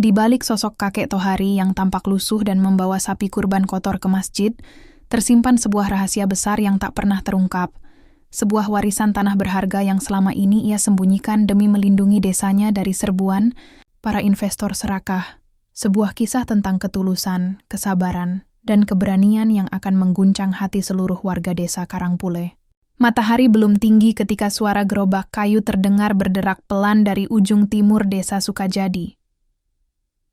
Di balik sosok kakek Tohari yang tampak lusuh dan membawa sapi kurban kotor ke masjid, tersimpan sebuah rahasia besar yang tak pernah terungkap. Sebuah warisan tanah berharga yang selama ini ia sembunyikan demi melindungi desanya dari serbuan para investor serakah. Sebuah kisah tentang ketulusan, kesabaran, dan keberanian yang akan mengguncang hati seluruh warga desa Karangpule. Matahari belum tinggi ketika suara gerobak kayu terdengar berderak pelan dari ujung timur desa Sukajadi.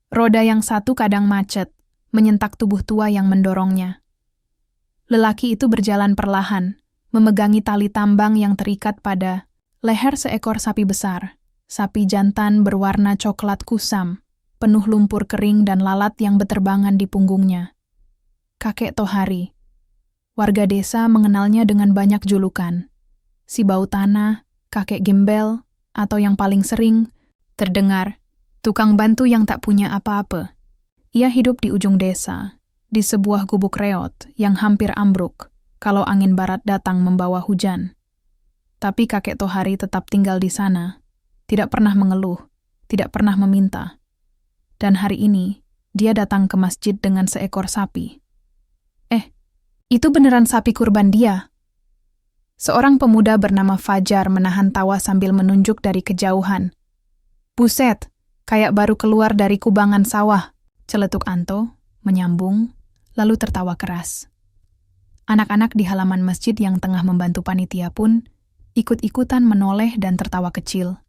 Roda yang satu kadang macet, menyentak tubuh tua yang mendorongnya. Lelaki itu berjalan perlahan, memegangi tali tambang yang terikat pada leher seekor sapi besar. Sapi jantan berwarna coklat kusam, penuh lumpur kering dan lalat yang beterbangan di punggungnya. Kakek Tohari. Warga desa mengenalnya dengan banyak julukan. Si bau tanah, kakek gembel, atau yang paling sering terdengar, tukang bantu yang tak punya apa-apa. Ia hidup di ujung desa, di sebuah gubuk reot yang hampir ambruk kalau angin barat datang membawa hujan. Tapi kakek Tohari tetap tinggal di sana, tidak pernah mengeluh, tidak pernah meminta. Dan hari ini, dia datang ke masjid dengan seekor sapi. Itu beneran sapi kurban dia. Seorang pemuda bernama Fajar menahan tawa sambil menunjuk dari kejauhan. Buset, kayak baru keluar dari kubangan sawah, celetuk Anto, menyambung, lalu tertawa keras. Anak-anak di halaman masjid yang tengah membantu panitia pun ikut-ikutan menoleh dan tertawa kecil.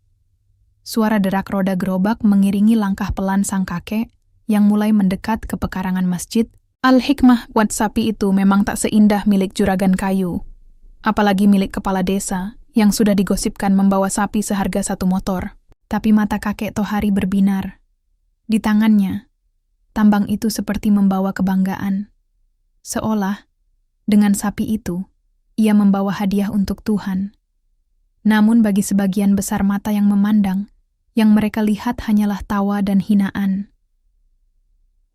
Suara derak roda gerobak mengiringi langkah pelan sang kakek yang mulai mendekat ke pekarangan masjid. Al-hikmah buat sapi itu memang tak seindah milik juragan kayu, apalagi milik kepala desa yang sudah digosipkan membawa sapi seharga 1 motor. Tapi mata kakek Tohari berbinar. Di tangannya, tambang itu seperti membawa kebanggaan. Seolah, dengan sapi itu, ia membawa hadiah untuk Tuhan. Namun bagi sebagian besar mata yang memandang, yang mereka lihat hanyalah tawa dan hinaan.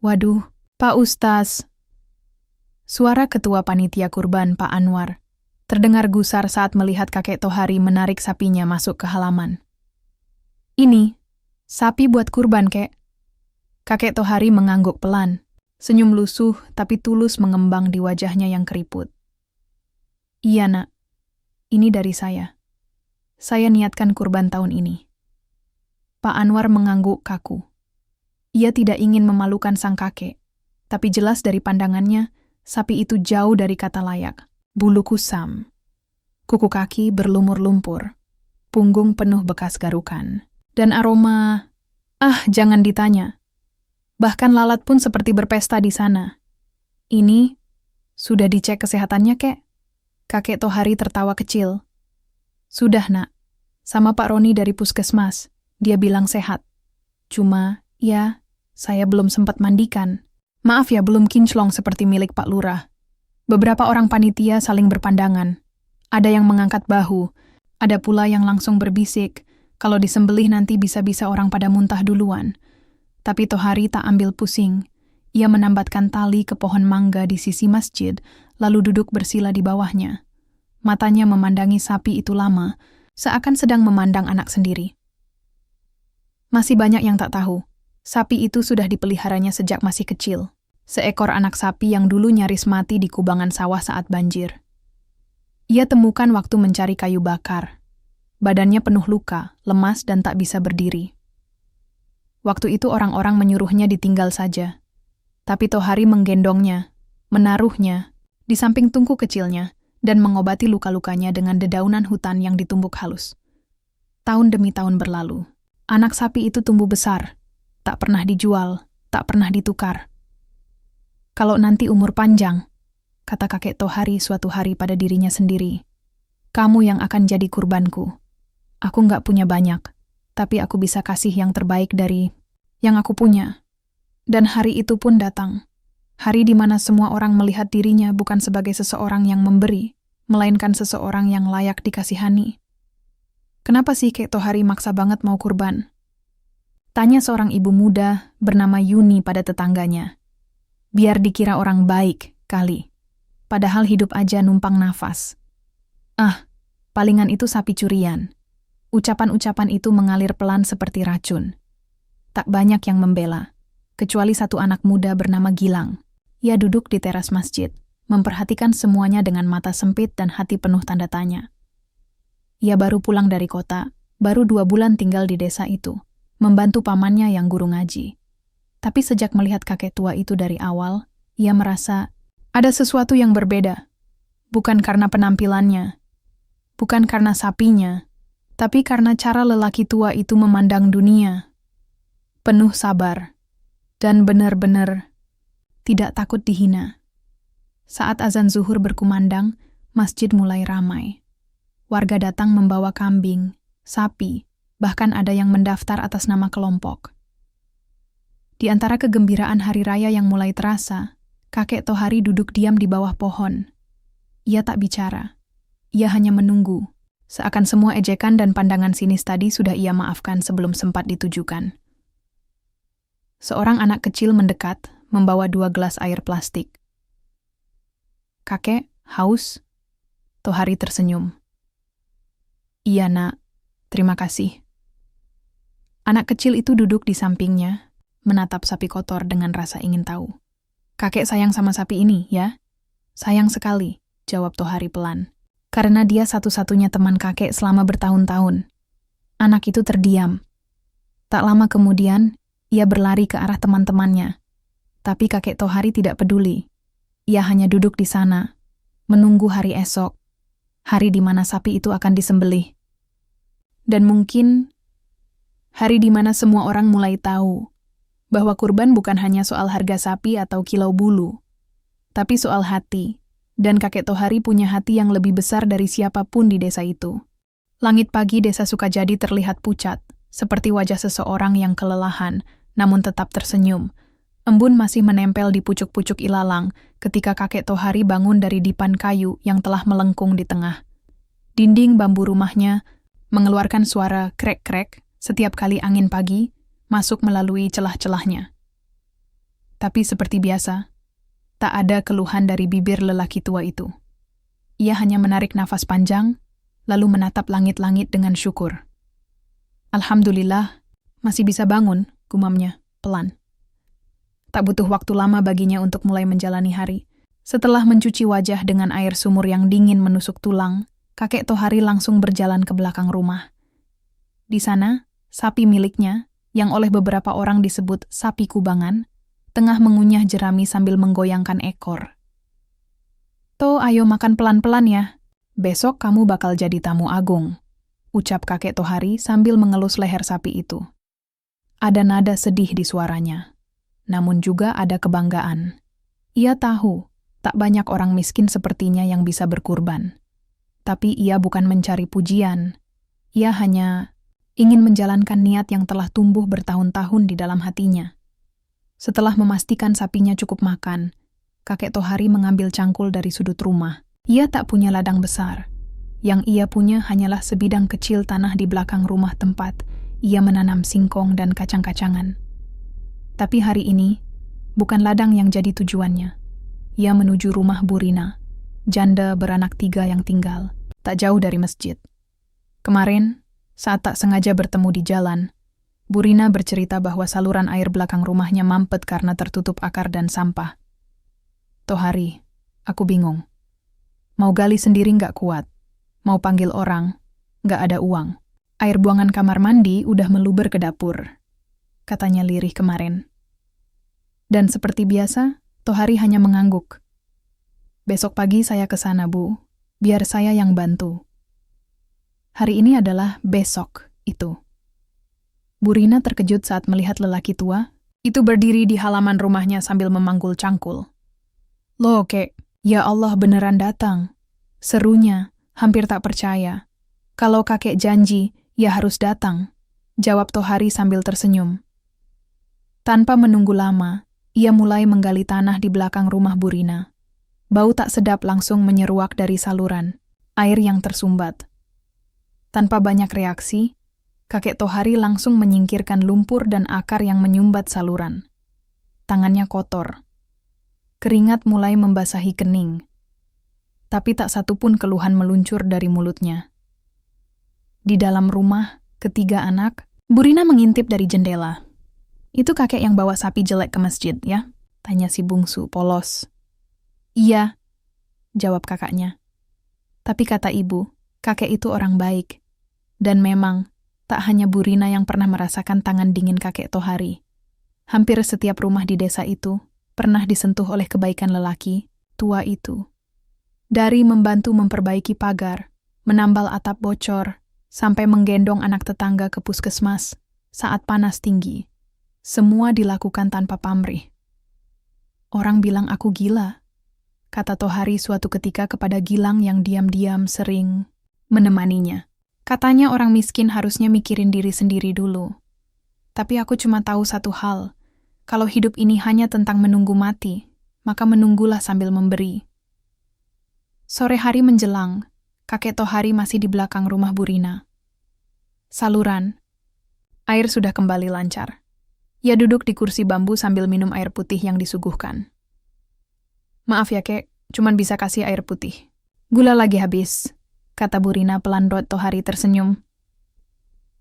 Waduh, Pak Ustaz. Suara ketua panitia kurban Pak Anwar terdengar gusar saat melihat kakek Tohari menarik sapinya masuk ke halaman. Ini, sapi buat kurban, kek. Kakek Tohari mengangguk pelan, senyum lusuh tapi tulus mengembang di wajahnya yang keriput. Iya nak, ini dari saya. Saya niatkan kurban tahun ini. Pak Anwar mengangguk kaku. Ia tidak ingin memalukan sang kakek. Tapi jelas dari pandangannya, sapi itu jauh dari kata layak. Bulu kusam. Kuku kaki berlumur lumpur. Punggung penuh bekas garukan. Dan aroma... jangan ditanya. Bahkan lalat pun seperti berpesta di sana. Ini, sudah dicek kesehatannya, kek? Kakek Tohari tertawa kecil. Sudah, nak. Sama Pak Roni dari puskesmas. Dia bilang sehat. Cuma, ya, saya belum sempat mandikan. Maaf ya, belum kinclong seperti milik Pak Lurah. Beberapa orang panitia saling berpandangan. Ada yang mengangkat bahu, ada pula yang langsung berbisik, kalau disembelih nanti bisa-bisa orang pada muntah duluan. Tapi Tohari tak ambil pusing. Ia menambatkan tali ke pohon mangga di sisi masjid, lalu duduk bersila di bawahnya. Matanya memandangi sapi itu lama, seakan sedang memandang anak sendiri. Masih banyak yang tak tahu. Sapi itu sudah dipeliharanya sejak masih kecil. Seekor anak sapi yang dulu nyaris mati di kubangan sawah saat banjir. Ia temukan waktu mencari kayu bakar. Badannya penuh luka, lemas dan tak bisa berdiri. Waktu itu orang-orang menyuruhnya ditinggal saja. Tapi Tohari menggendongnya, menaruhnya, di samping tungku kecilnya, dan mengobati luka-lukanya dengan dedaunan hutan yang ditumbuk halus. Tahun demi tahun berlalu. Anak sapi itu tumbuh besar. Tak pernah dijual, tak pernah ditukar. Kalau nanti umur panjang, kata kakek Tohari suatu hari pada dirinya sendiri, kamu yang akan jadi kurbanku. Aku nggak punya banyak, tapi aku bisa kasih yang terbaik dari yang aku punya. Dan hari itu pun datang. Hari di mana semua orang melihat dirinya bukan sebagai seseorang yang memberi, melainkan seseorang yang layak dikasihani. Kenapa sih Kek Tohari maksa banget mau kurban? Tanya seorang ibu muda bernama Yuni pada tetangganya. Biar dikira orang baik, kali. Padahal hidup aja numpang nafas. Palingan itu sapi curian. Ucapan-ucapan itu mengalir pelan seperti racun. Tak banyak yang membela, kecuali satu anak muda bernama Gilang. Ia duduk di teras masjid, memperhatikan semuanya dengan mata sempit dan hati penuh tanda tanya. Ia baru pulang dari kota, baru 2 bulan tinggal di desa itu, membantu pamannya yang guru ngaji. Tapi sejak melihat kakek tua itu dari awal, ia merasa ada sesuatu yang berbeda. Bukan karena penampilannya, bukan karena sapinya, tapi karena cara lelaki tua itu memandang dunia. Penuh sabar, dan benar-benar tidak takut dihina. Saat azan zuhur berkumandang, masjid mulai ramai. Warga datang membawa kambing, sapi, bahkan ada yang mendaftar atas nama kelompok. Di antara kegembiraan hari raya yang mulai terasa, kakek Tohari duduk diam di bawah pohon. Ia tak bicara. Ia hanya menunggu, seakan semua ejekan dan pandangan sinis tadi sudah ia maafkan sebelum sempat ditujukan. Seorang anak kecil mendekat, membawa 2 gelas air plastik. "Kakek, haus?" Tohari tersenyum. "Iya, nak. Terima kasih." Anak kecil itu duduk di sampingnya, menatap sapi kotor dengan rasa ingin tahu. "Kakek sayang sama sapi ini, ya?" "Sayang sekali," jawab Tohari pelan. Karena dia satu-satunya teman kakek selama bertahun-tahun. Anak itu terdiam. Tak lama kemudian, ia berlari ke arah teman-temannya. Tapi kakek Tohari tidak peduli. Ia hanya duduk di sana, menunggu hari esok, hari di mana sapi itu akan disembelih. Dan mungkin hari di mana semua orang mulai tahu bahwa kurban bukan hanya soal harga sapi atau kilau bulu, tapi soal hati. Dan kakek Tohari punya hati yang lebih besar dari siapapun di desa itu. Langit pagi desa Sukajadi terlihat pucat, seperti wajah seseorang yang kelelahan, namun tetap tersenyum. Embun masih menempel di pucuk-pucuk ilalang ketika kakek Tohari bangun dari dipan kayu yang telah melengkung di tengah. Dinding bambu rumahnya mengeluarkan suara krek-krek setiap kali angin pagi masuk melalui celah-celahnya. Tapi seperti biasa, tak ada keluhan dari bibir lelaki tua itu. Ia hanya menarik nafas panjang, lalu menatap langit-langit dengan syukur. "Alhamdulillah, masih bisa bangun," gumamnya, pelan. Tak butuh waktu lama baginya untuk mulai menjalani hari. Setelah mencuci wajah dengan air sumur yang dingin menusuk tulang, kakek Tohari langsung berjalan ke belakang rumah. Di sana, sapi miliknya, yang oleh beberapa orang disebut sapi kubangan, tengah mengunyah jerami sambil menggoyangkan ekor. "Toh, ayo makan pelan-pelan ya. Besok kamu bakal jadi tamu agung," ucap kakek Tohari sambil mengelus leher sapi itu. Ada nada sedih di suaranya, namun juga ada kebanggaan. Ia tahu, tak banyak orang miskin sepertinya yang bisa berkurban. Tapi ia bukan mencari pujian. Ia hanya ingin menjalankan niat yang telah tumbuh bertahun-tahun di dalam hatinya. Setelah memastikan sapinya cukup makan, kakek Tohari mengambil cangkul dari sudut rumah. Ia tak punya ladang besar. Yang ia punya hanyalah sebidang kecil tanah di belakang rumah tempat ia menanam singkong dan kacang-kacangan. Tapi hari ini, bukan ladang yang jadi tujuannya. Ia menuju rumah Burina, janda beranak 3 yang tinggal, tak jauh dari masjid. Kemarin, saat tak sengaja bertemu di jalan, Burina bercerita bahwa saluran air belakang rumahnya mampet karena tertutup akar dan sampah. "Tohari, aku bingung. Mau gali sendiri nggak kuat. Mau panggil orang, nggak ada uang. Air buangan kamar mandi udah meluber ke dapur," katanya lirih kemarin. Dan seperti biasa, Tohari hanya mengangguk. "Besok pagi saya ke sana, Bu. Biar saya yang bantu." Hari ini adalah besok itu. Burina terkejut saat melihat lelaki tua itu berdiri di halaman rumahnya sambil memanggul cangkul. "Loh, Kek, ya Allah beneran datang," serunya, hampir tak percaya. "Kalau kakek janji, ya harus datang," jawab Tohari sambil tersenyum. Tanpa menunggu lama, ia mulai menggali tanah di belakang rumah Burina. Bau tak sedap langsung menyeruak dari saluran, air yang tersumbat. Tanpa banyak reaksi, kakek Tohari langsung menyingkirkan lumpur dan akar yang menyumbat saluran. Tangannya kotor. Keringat mulai membasahi kening. Tapi tak satupun keluhan meluncur dari mulutnya. Di dalam rumah, ketiga anak, Burina mengintip dari jendela. Itu kakek yang bawa sapi jelek ke masjid, ya? Tanya si bungsu polos. Iya, jawab kakaknya. Tapi kata ibu, kakek itu orang baik. Dan memang, tak hanya Bu Rina yang pernah merasakan tangan dingin kakek Tohari. Hampir setiap rumah di desa itu pernah disentuh oleh kebaikan lelaki tua itu. Dari membantu memperbaiki pagar, menambal atap bocor, sampai menggendong anak tetangga ke puskesmas saat panas tinggi. Semua dilakukan tanpa pamrih. Orang bilang aku gila, kata Tohari suatu ketika kepada Gilang yang diam-diam sering menemaninya. Katanya orang miskin harusnya mikirin diri sendiri dulu. Tapi aku cuma tahu satu hal, kalau hidup ini hanya tentang menunggu mati, maka menunggulah sambil memberi. Sore hari menjelang, kakek Tohari masih di belakang rumah Bu Rina. Saluran. Air sudah kembali lancar. Ia duduk di kursi bambu sambil minum air putih yang disuguhkan. Maaf ya, Kek, cuman bisa kasih air putih. Gula lagi habis, kata Bu Rina pelan. Tohari tersenyum.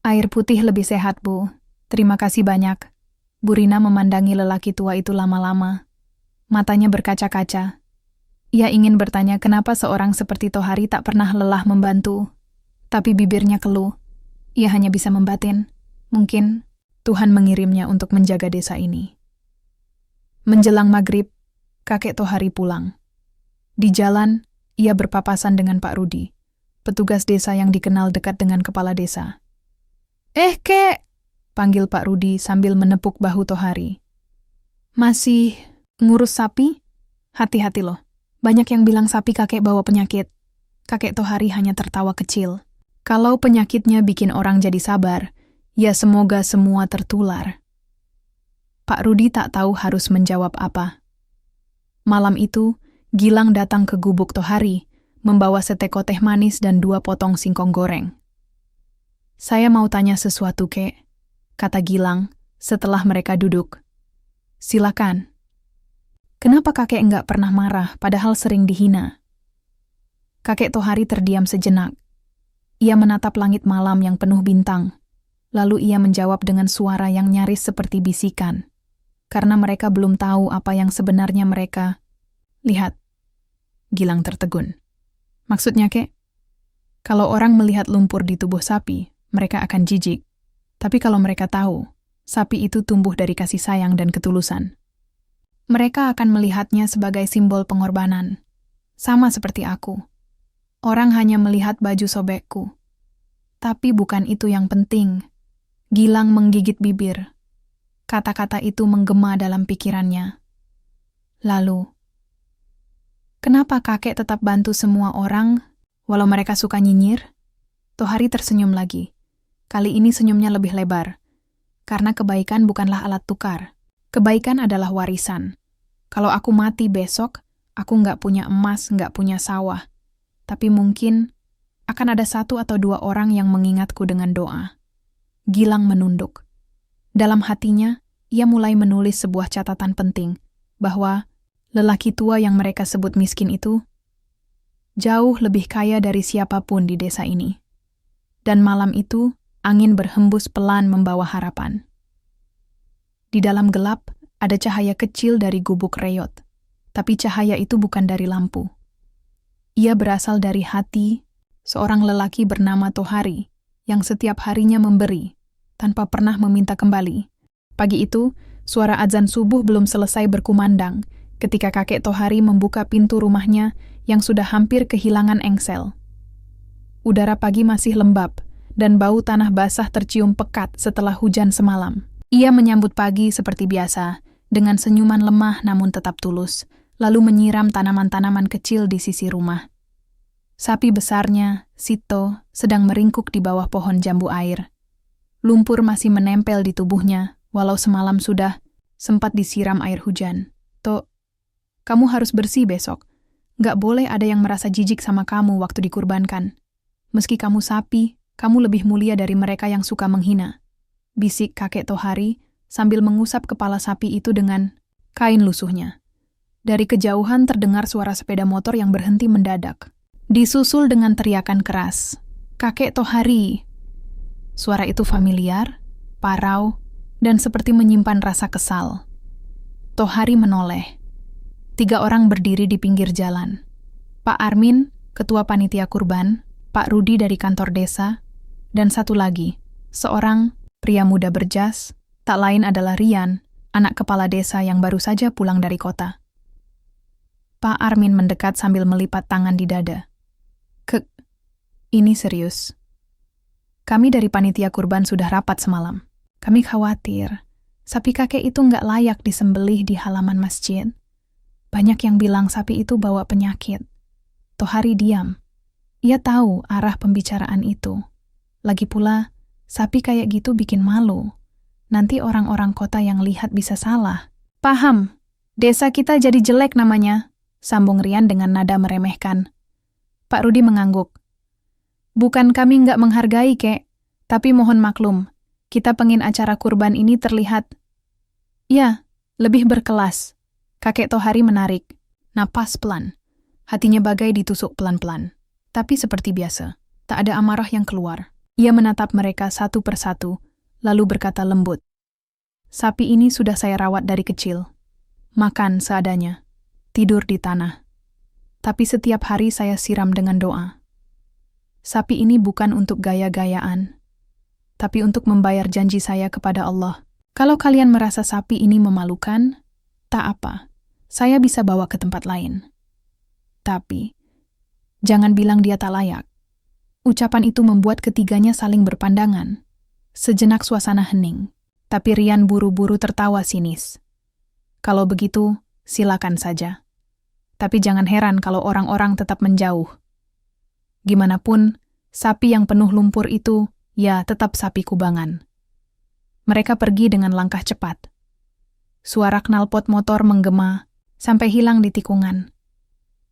Air putih lebih sehat, Bu. Terima kasih banyak. Bu Rina memandangi lelaki tua itu lama-lama. Matanya berkaca-kaca. Ia ingin bertanya kenapa seorang seperti Tohari tak pernah lelah membantu. Tapi bibirnya keluh. Ia hanya bisa membatin. Mungkin Tuhan mengirimnya untuk menjaga desa ini. Menjelang maghrib, kakek Tohari pulang. Di jalan, ia berpapasan dengan Pak Rudi, petugas desa yang dikenal dekat dengan kepala desa. Kek, panggil Pak Rudi sambil menepuk bahu Tohari. Masih ngurus sapi? Hati-hati loh, banyak yang bilang sapi kakek bawa penyakit. Kakek Tohari hanya tertawa kecil. Kalau penyakitnya bikin orang jadi sabar, ya semoga semua tertular. Pak Rudi tak tahu harus menjawab apa. Malam itu, Gilang datang ke gubuk Tohari, membawa seteko teh manis dan 2 potong singkong goreng. Saya mau tanya sesuatu, Kek, kata Gilang setelah mereka duduk. Silakan. Kenapa kakek enggak pernah marah padahal sering dihina? Kakek Tohari terdiam sejenak. Ia menatap langit malam yang penuh bintang. Lalu ia menjawab dengan suara yang nyaris seperti bisikan. Karena mereka belum tahu apa yang sebenarnya mereka lihat. Gilang tertegun. Maksudnya, Kek? Kalau orang melihat lumpur di tubuh sapi, mereka akan jijik. Tapi kalau mereka tahu, sapi itu tumbuh dari kasih sayang dan ketulusan, mereka akan melihatnya sebagai simbol pengorbanan. Sama seperti aku. Orang hanya melihat baju sobekku. Tapi bukan itu yang penting. Gilang menggigit bibir. Kata-kata itu menggema dalam pikirannya. Lalu, kenapa kakek tetap bantu semua orang, walau mereka suka nyinyir? Tohari tersenyum lagi. Kali ini senyumnya lebih lebar. Karena kebaikan bukanlah alat tukar. Kebaikan adalah warisan. Kalau aku mati besok, aku nggak punya emas, nggak punya sawah. Tapi mungkin akan ada 1 atau 2 orang yang mengingatku dengan doa. Gilang menunduk. Dalam hatinya, ia mulai menulis sebuah catatan penting, bahwa lelaki tua yang mereka sebut miskin itu jauh lebih kaya dari siapapun di desa ini. Dan malam itu, angin berhembus pelan membawa harapan. Di dalam gelap, ada cahaya kecil dari gubuk reyot. Tapi cahaya itu bukan dari lampu. Ia berasal dari hati seorang lelaki bernama Tohari, yang setiap harinya memberi, tanpa pernah meminta kembali. Pagi itu, suara azan subuh belum selesai berkumandang, ketika kakek Tohari membuka pintu rumahnya yang sudah hampir kehilangan engsel. Udara pagi masih lembab, dan bau tanah basah tercium pekat setelah hujan semalam. Ia menyambut pagi seperti biasa, dengan senyuman lemah namun tetap tulus, lalu menyiram tanaman-tanaman kecil di sisi rumah. Sapi besarnya, Sito, sedang meringkuk di bawah pohon jambu air. Lumpur masih menempel di tubuhnya, walau semalam sudah sempat disiram air hujan. Tok, kamu harus bersih besok. Gak boleh ada yang merasa jijik sama kamu waktu dikurbankan. Meski kamu sapi, kamu lebih mulia dari mereka yang suka menghina. Bisik kakek Tohari sambil mengusap kepala sapi itu dengan kain lusuhnya. Dari kejauhan terdengar suara sepeda motor yang berhenti mendadak. Disusul dengan teriakan keras. Kakek Tohari. Suara itu familiar, parau, dan seperti menyimpan rasa kesal. Tohari menoleh. 3 orang berdiri di pinggir jalan. Pak Armin, ketua panitia kurban, Pak Rudi dari kantor desa, dan satu lagi, seorang pria muda berjas, tak lain adalah Rian, anak kepala desa yang baru saja pulang dari kota. Pak Armin mendekat sambil melipat tangan di dada. Ini serius. Kami dari panitia kurban sudah rapat semalam. Kami khawatir, sapi kakek itu nggak layak disembelih di halaman masjid. Banyak yang bilang sapi itu bawa penyakit. Tohari diam. Ia tahu arah pembicaraan itu. Lagi pula, sapi kayak gitu bikin malu. Nanti orang-orang kota yang lihat bisa salah. Paham, desa kita jadi jelek namanya, sambung Rian dengan nada meremehkan. Pak Rudi mengangguk. Bukan kami nggak menghargai, kek, tapi mohon maklum. Kita pengen acara kurban ini terlihat, ya, lebih berkelas. Kakek Tohari menarik, napas pelan. Hatinya bagai ditusuk pelan-pelan. Tapi seperti biasa, tak ada amarah yang keluar. Ia menatap mereka satu persatu, lalu berkata lembut. Sapi ini sudah saya rawat dari kecil. Makan seadanya. Tidur di tanah. Tapi setiap hari saya siram dengan doa. Sapi ini bukan untuk gaya-gayaan, tapi untuk membayar janji saya kepada Allah. Kalau kalian merasa sapi ini memalukan, tak apa, saya bisa bawa ke tempat lain. Tapi, jangan bilang dia tak layak. Ucapan itu membuat ketiganya saling berpandangan. Sejenak suasana hening, tapi Rian buru-buru tertawa sinis. Kalau begitu, silakan saja. Tapi jangan heran kalau orang-orang tetap menjauh. Gimanapun, sapi yang penuh lumpur itu, ya tetap sapi kubangan. Mereka pergi dengan langkah cepat. Suara knalpot motor menggema, sampai hilang di tikungan.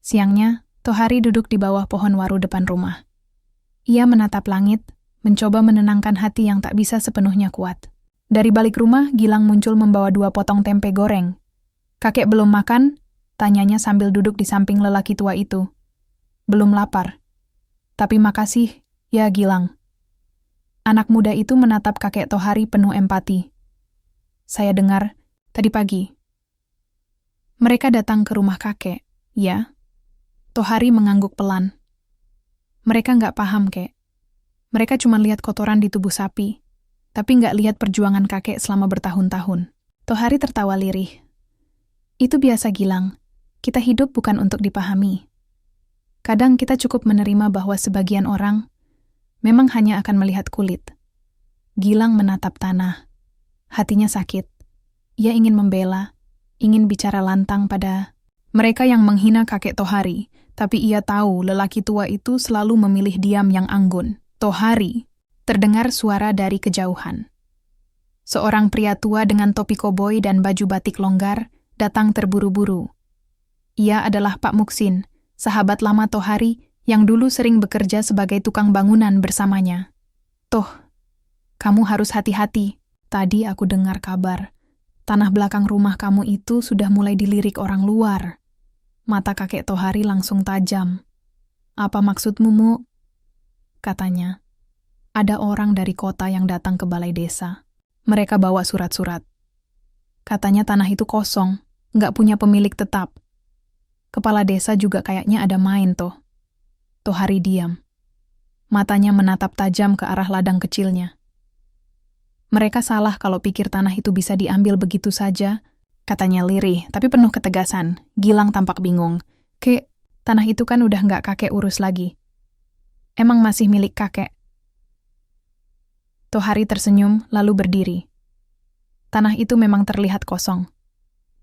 Siangnya, Tohari duduk di bawah pohon waru depan rumah. Ia menatap langit, mencoba menenangkan hati yang tak bisa sepenuhnya kuat. Dari balik rumah, Gilang muncul membawa 2 potong tempe goreng. Kakek belum makan? Tanyanya sambil duduk di samping lelaki tua itu. Belum lapar. Tapi makasih, ya Gilang. Anak muda itu menatap kakek Tohari penuh empati. Saya dengar, tadi pagi. Mereka datang ke rumah kakek, ya? Tohari mengangguk pelan. Mereka nggak paham, kek. Mereka cuma lihat kotoran di tubuh sapi, tapi nggak lihat perjuangan kakek selama bertahun-tahun. Tohari tertawa lirih. Itu biasa, Gilang. Kita hidup bukan untuk dipahami. Kadang kita cukup menerima bahwa sebagian orang memang hanya akan melihat kulit. Gilang menatap tanah. Hatinya sakit. Ia ingin membela, ingin bicara lantang pada mereka yang menghina kakek Tohari, tapi ia tahu lelaki tua itu selalu memilih diam yang anggun. Tohari, terdengar suara dari kejauhan. Seorang pria tua dengan topi koboi dan baju batik longgar datang terburu-buru. Ia adalah Pak Muksin, sahabat lama Tohari yang dulu sering bekerja sebagai tukang bangunan bersamanya. Toh, kamu harus hati-hati. Tadi aku dengar kabar. Tanah belakang rumah kamu itu sudah mulai dilirik orang luar. Mata kakek Tohari langsung tajam. Apa maksudmu, Mu? Katanya. Ada orang dari kota yang datang ke balai desa. Mereka bawa surat-surat. Katanya tanah itu kosong, nggak punya pemilik tetap. Kepala desa juga kayaknya ada main toh. Tohari diam. Matanya menatap tajam ke arah ladang kecilnya. Mereka salah kalau pikir tanah itu bisa diambil begitu saja, katanya lirih, tapi penuh ketegasan. Gilang tampak bingung. Kek, tanah itu kan udah nggak kakek urus lagi. Emang masih milik kakek? Tohari tersenyum, lalu berdiri. Tanah itu memang terlihat kosong.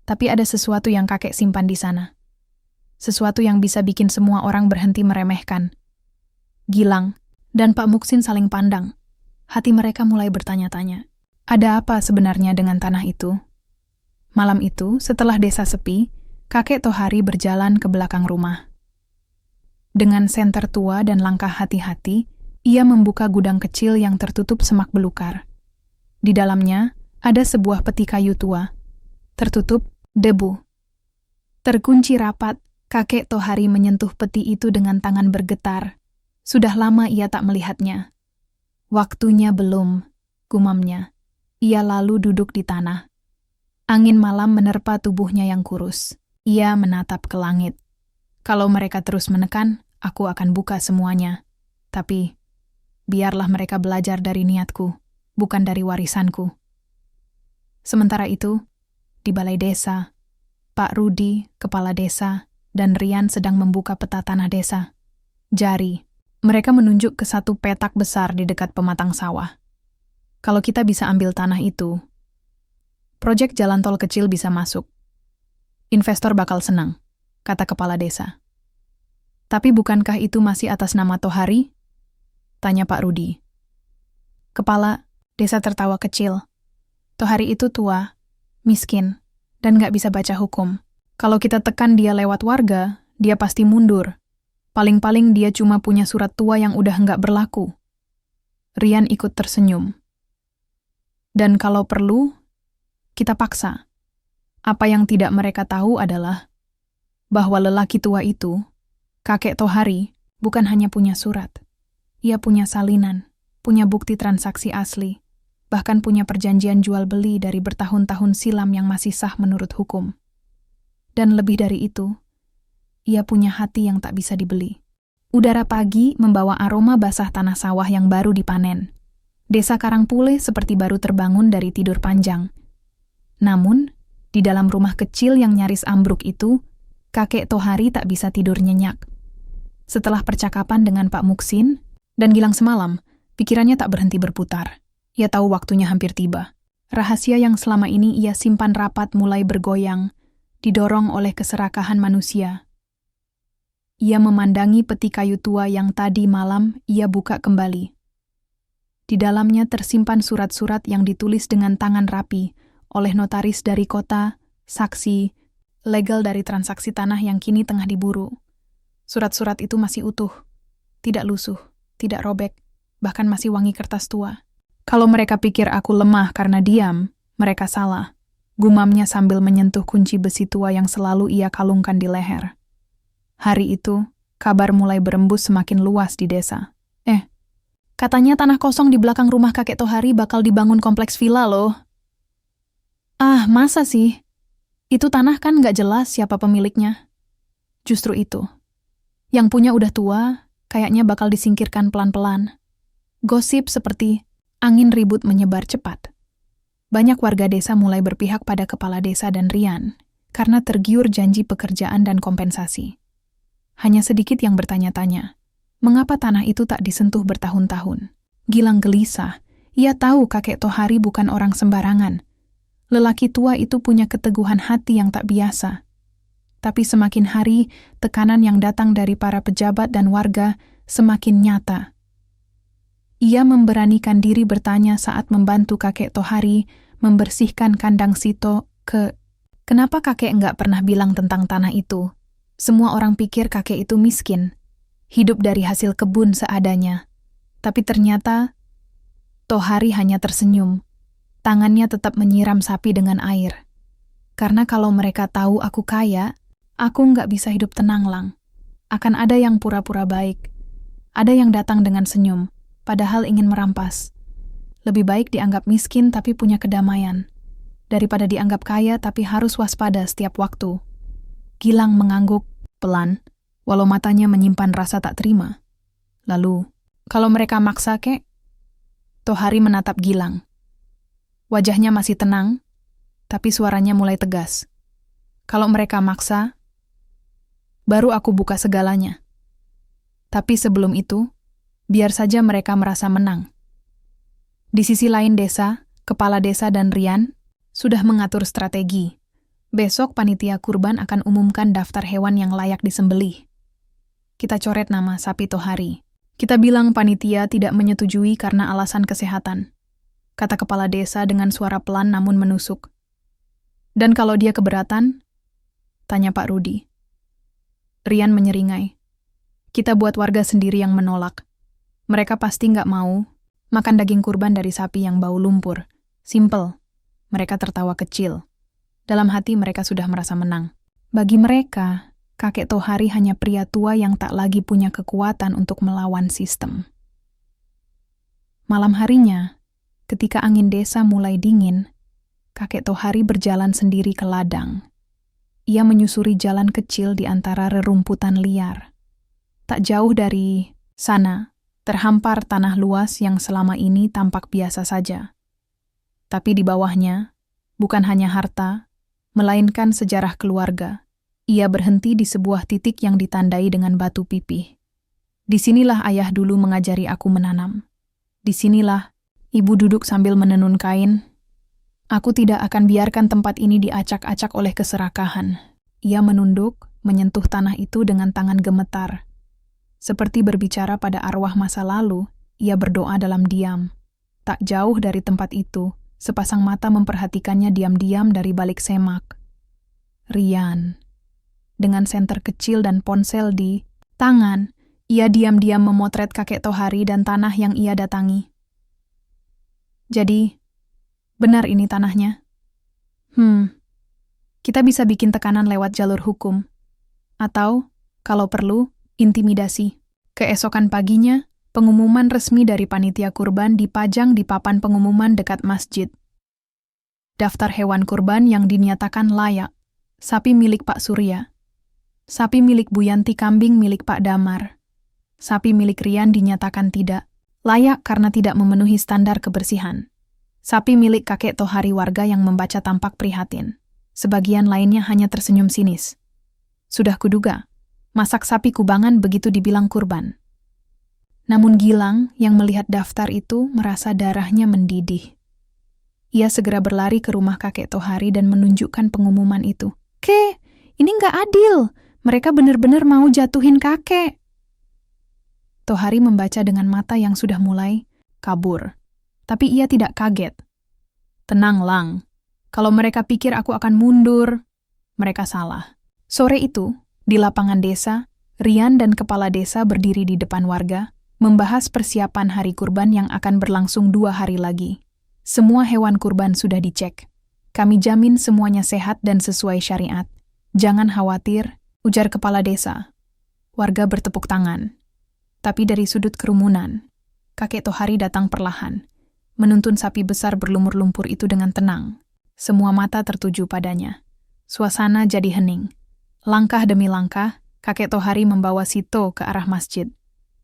Tapi ada sesuatu yang kakek simpan di sana. Sesuatu yang bisa bikin semua orang berhenti meremehkan. Gilang dan Pak Muksin saling pandang. Hati mereka mulai bertanya-tanya. Ada apa sebenarnya dengan tanah itu? Malam itu, setelah desa sepi, kakek Tohari berjalan ke belakang rumah. Dengan senter tua dan langkah hati-hati, ia membuka gudang kecil yang tertutup semak belukar. Di dalamnya, ada sebuah peti kayu tua. Tertutup debu. Terkunci rapat, kakek Tohari menyentuh peti itu dengan tangan bergetar. Sudah lama ia tak melihatnya. Waktunya belum, gumamnya. Ia lalu duduk di tanah. Angin malam menerpa tubuhnya yang kurus. Ia menatap ke langit. Kalau mereka terus menekan, aku akan buka semuanya. Tapi, biarlah mereka belajar dari niatku, bukan dari warisanku. Sementara itu, di balai desa, Pak Rudi, kepala desa, dan Rian sedang membuka peta tanah desa. Jari, mereka menunjuk ke satu petak besar di dekat pematang sawah. Kalau kita bisa ambil tanah itu, proyek jalan tol kecil bisa masuk. Investor bakal senang, kata kepala desa. Tapi bukankah itu masih atas nama Tohari? Tanya Pak Rudi. Kepala desa tertawa kecil. Tohari itu tua, miskin, dan nggak bisa baca hukum. Kalau kita tekan dia lewat warga, dia pasti mundur. Paling-paling dia cuma punya surat tua yang udah nggak berlaku. Rian ikut tersenyum. Dan kalau perlu, kita paksa. Apa yang tidak mereka tahu adalah bahwa lelaki tua itu, kakek Tohari, bukan hanya punya surat. Ia punya salinan, punya bukti transaksi asli, bahkan punya perjanjian jual-beli dari bertahun-tahun silam yang masih sah menurut hukum. Dan lebih dari itu, ia punya hati yang tak bisa dibeli. Udara pagi membawa aroma basah tanah sawah yang baru dipanen. Desa Karangpule seperti baru terbangun dari tidur panjang. Namun, di dalam rumah kecil yang nyaris ambruk itu, kakek Tohari tak bisa tidur nyenyak. Setelah percakapan dengan Pak Muksin dan Gilang semalam, pikirannya tak berhenti berputar. Ia tahu waktunya hampir tiba. Rahasia yang selama ini ia simpan rapat mulai bergoyang, didorong oleh keserakahan manusia. Ia memandangi peti kayu tua yang tadi malam ia buka kembali. Di dalamnya tersimpan surat-surat yang ditulis dengan tangan rapi oleh notaris dari kota, saksi, legal dari transaksi tanah yang kini tengah diburu. Surat-surat itu masih utuh, tidak lusuh, tidak robek, bahkan masih wangi kertas tua. Kalau mereka pikir aku lemah karena diam, mereka salah. Gumamnya sambil menyentuh kunci besi tua yang selalu ia kalungkan di leher. Hari itu, kabar mulai berembus semakin luas di desa. Katanya tanah kosong di belakang rumah kakek Tohari bakal dibangun kompleks villa loh. Ah, masa sih? Itu tanah kan nggak jelas siapa pemiliknya. Justru itu. Yang punya udah tua, kayaknya bakal disingkirkan pelan-pelan. Gosip seperti angin ribut menyebar cepat. Banyak warga desa mulai berpihak pada kepala desa dan Rian, karena tergiur janji pekerjaan dan kompensasi. Hanya sedikit yang bertanya-tanya. Mengapa tanah itu tak disentuh bertahun-tahun? Gilang gelisah. Ia tahu kakek Tohari bukan orang sembarangan. Lelaki tua itu punya keteguhan hati yang tak biasa. Tapi semakin hari, tekanan yang datang dari para pejabat dan warga semakin nyata. Ia memberanikan diri bertanya saat membantu kakek Tohari membersihkan kandang Sito kenapa kakek nggak pernah bilang tentang tanah itu? Semua orang pikir kakek itu miskin. Hidup dari hasil kebun seadanya. Tapi ternyata, Tohari hanya tersenyum. Tangannya tetap menyiram sapi dengan air. Karena kalau mereka tahu aku kaya, aku nggak bisa hidup tenang, Lang. Akan ada yang pura-pura baik. Ada yang datang dengan senyum, padahal ingin merampas. Lebih baik dianggap miskin tapi punya kedamaian. Daripada dianggap kaya tapi harus waspada setiap waktu. Gilang mengangguk pelan, walau matanya menyimpan rasa tak terima. Lalu, kalau mereka maksa kek? Tohari menatap Gilang. Wajahnya masih tenang, tapi suaranya mulai tegas. Kalau mereka maksa, baru aku buka segalanya. Tapi sebelum itu, biar saja mereka merasa menang. Di sisi lain desa, kepala desa dan Rian sudah mengatur strategi. Besok panitia kurban akan umumkan daftar hewan yang layak disembelih. Kita coret nama sapi Tohari. Kita bilang panitia tidak menyetujui karena alasan kesehatan, kata kepala desa dengan suara pelan namun menusuk. Dan kalau dia keberatan? Tanya Pak Rudi. Rian menyeringai. Kita buat warga sendiri yang menolak. Mereka pasti nggak mau makan daging kurban dari sapi yang bau lumpur. Simple. Mereka tertawa kecil. Dalam hati mereka sudah merasa menang. Bagi mereka, kakek Tohari hanya pria tua yang tak lagi punya kekuatan untuk melawan sistem. Malam harinya, Ketika angin desa mulai dingin, kakek Tohari berjalan sendiri ke ladang. Ia menyusuri jalan kecil di antara rerumputan liar. Tak jauh dari sana, terhampar tanah luas yang selama ini tampak biasa saja. Tapi di bawahnya, bukan hanya harta, melainkan sejarah keluarga. Ia berhenti di sebuah titik yang ditandai dengan batu pipih. Disinilah ayah dulu mengajari aku menanam. Disinilah ibu duduk sambil menenun kain. Aku tidak akan biarkan tempat ini diacak-acak oleh keserakahan. Ia menunduk, menyentuh tanah itu dengan tangan gemetar. Seperti berbicara pada arwah masa lalu, ia berdoa dalam diam. Tak jauh dari tempat itu, sepasang mata memperhatikannya diam-diam dari balik semak. Rian. Dengan senter kecil dan ponsel di tangan, ia diam-diam memotret kakek Tohari dan tanah yang ia datangi. Jadi, benar ini tanahnya? Kita bisa bikin tekanan lewat jalur hukum. Atau, kalau perlu, intimidasi. Keesokan paginya, pengumuman resmi dari panitia kurban dipajang di papan pengumuman dekat masjid. Daftar hewan kurban yang dinyatakan layak. Sapi milik Pak Surya. Sapi milik Bu Yanti, kambing milik Pak Damar. Sapi milik Rian dinyatakan tidak layak karena tidak memenuhi standar kebersihan. Sapi milik kakek Tohari, warga yang membaca tampak prihatin. Sebagian lainnya hanya tersenyum sinis. Sudah kuduga, masak sapi kubangan begitu dibilang kurban. Namun Gilang yang melihat daftar itu merasa darahnya mendidih. Ia segera berlari ke rumah kakek Tohari dan menunjukkan pengumuman itu. "Ke, ini nggak adil. Mereka benar-benar mau jatuhin kakek." Tohari membaca dengan mata yang sudah mulai kabur. Tapi ia tidak kaget. "Tenang, Lang. Kalau mereka pikir aku akan mundur, mereka salah." Sore itu, di lapangan desa, Rian dan kepala desa berdiri di depan warga, membahas persiapan hari kurban yang akan berlangsung 2 hari lagi. Semua hewan kurban sudah dicek. Kami jamin semuanya sehat dan sesuai syariat. Jangan khawatir, ujar kepala desa. Warga bertepuk tangan. Tapi dari sudut kerumunan, kakek Tohari datang perlahan, menuntun sapi besar berlumur lumpur itu dengan tenang. Semua mata tertuju padanya. Suasana jadi hening. Langkah demi langkah, kakek Tohari membawa Sito ke arah masjid.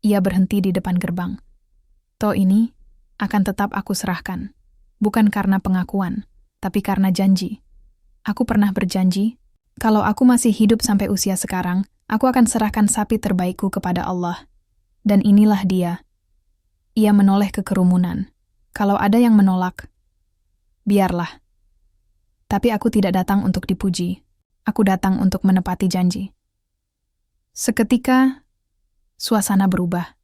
Ia berhenti di depan gerbang. "To ini akan tetap aku serahkan. Bukan karena pengakuan, tapi karena janji. Aku pernah berjanji, kalau aku masih hidup sampai usia sekarang, aku akan serahkan sapi terbaikku kepada Allah. Dan inilah dia." Ia menoleh ke kerumunan. "Kalau ada yang menolak, biarlah. Tapi aku tidak datang untuk dipuji. Aku datang untuk menepati janji." Seketika, suasana berubah.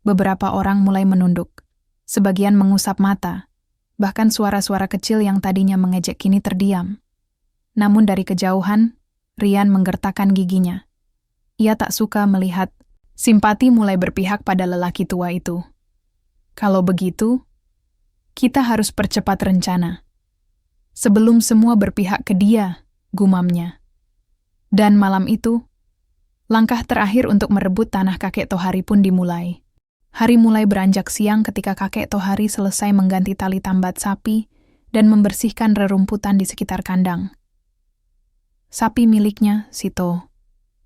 Beberapa orang mulai menunduk. Sebagian mengusap mata. Bahkan suara-suara kecil yang tadinya mengejek kini terdiam. Namun dari kejauhan, Rian menggertakkan giginya. Ia tak suka melihat simpati mulai berpihak pada lelaki tua itu. "Kalau begitu, kita harus percepat rencana. Sebelum semua berpihak ke dia," gumamnya. Dan malam itu, langkah terakhir untuk merebut tanah kakek Tohari pun dimulai. Hari mulai beranjak siang ketika kakek Tohari selesai mengganti tali tambat sapi dan membersihkan rerumputan di sekitar kandang. Sapi miliknya, Sito,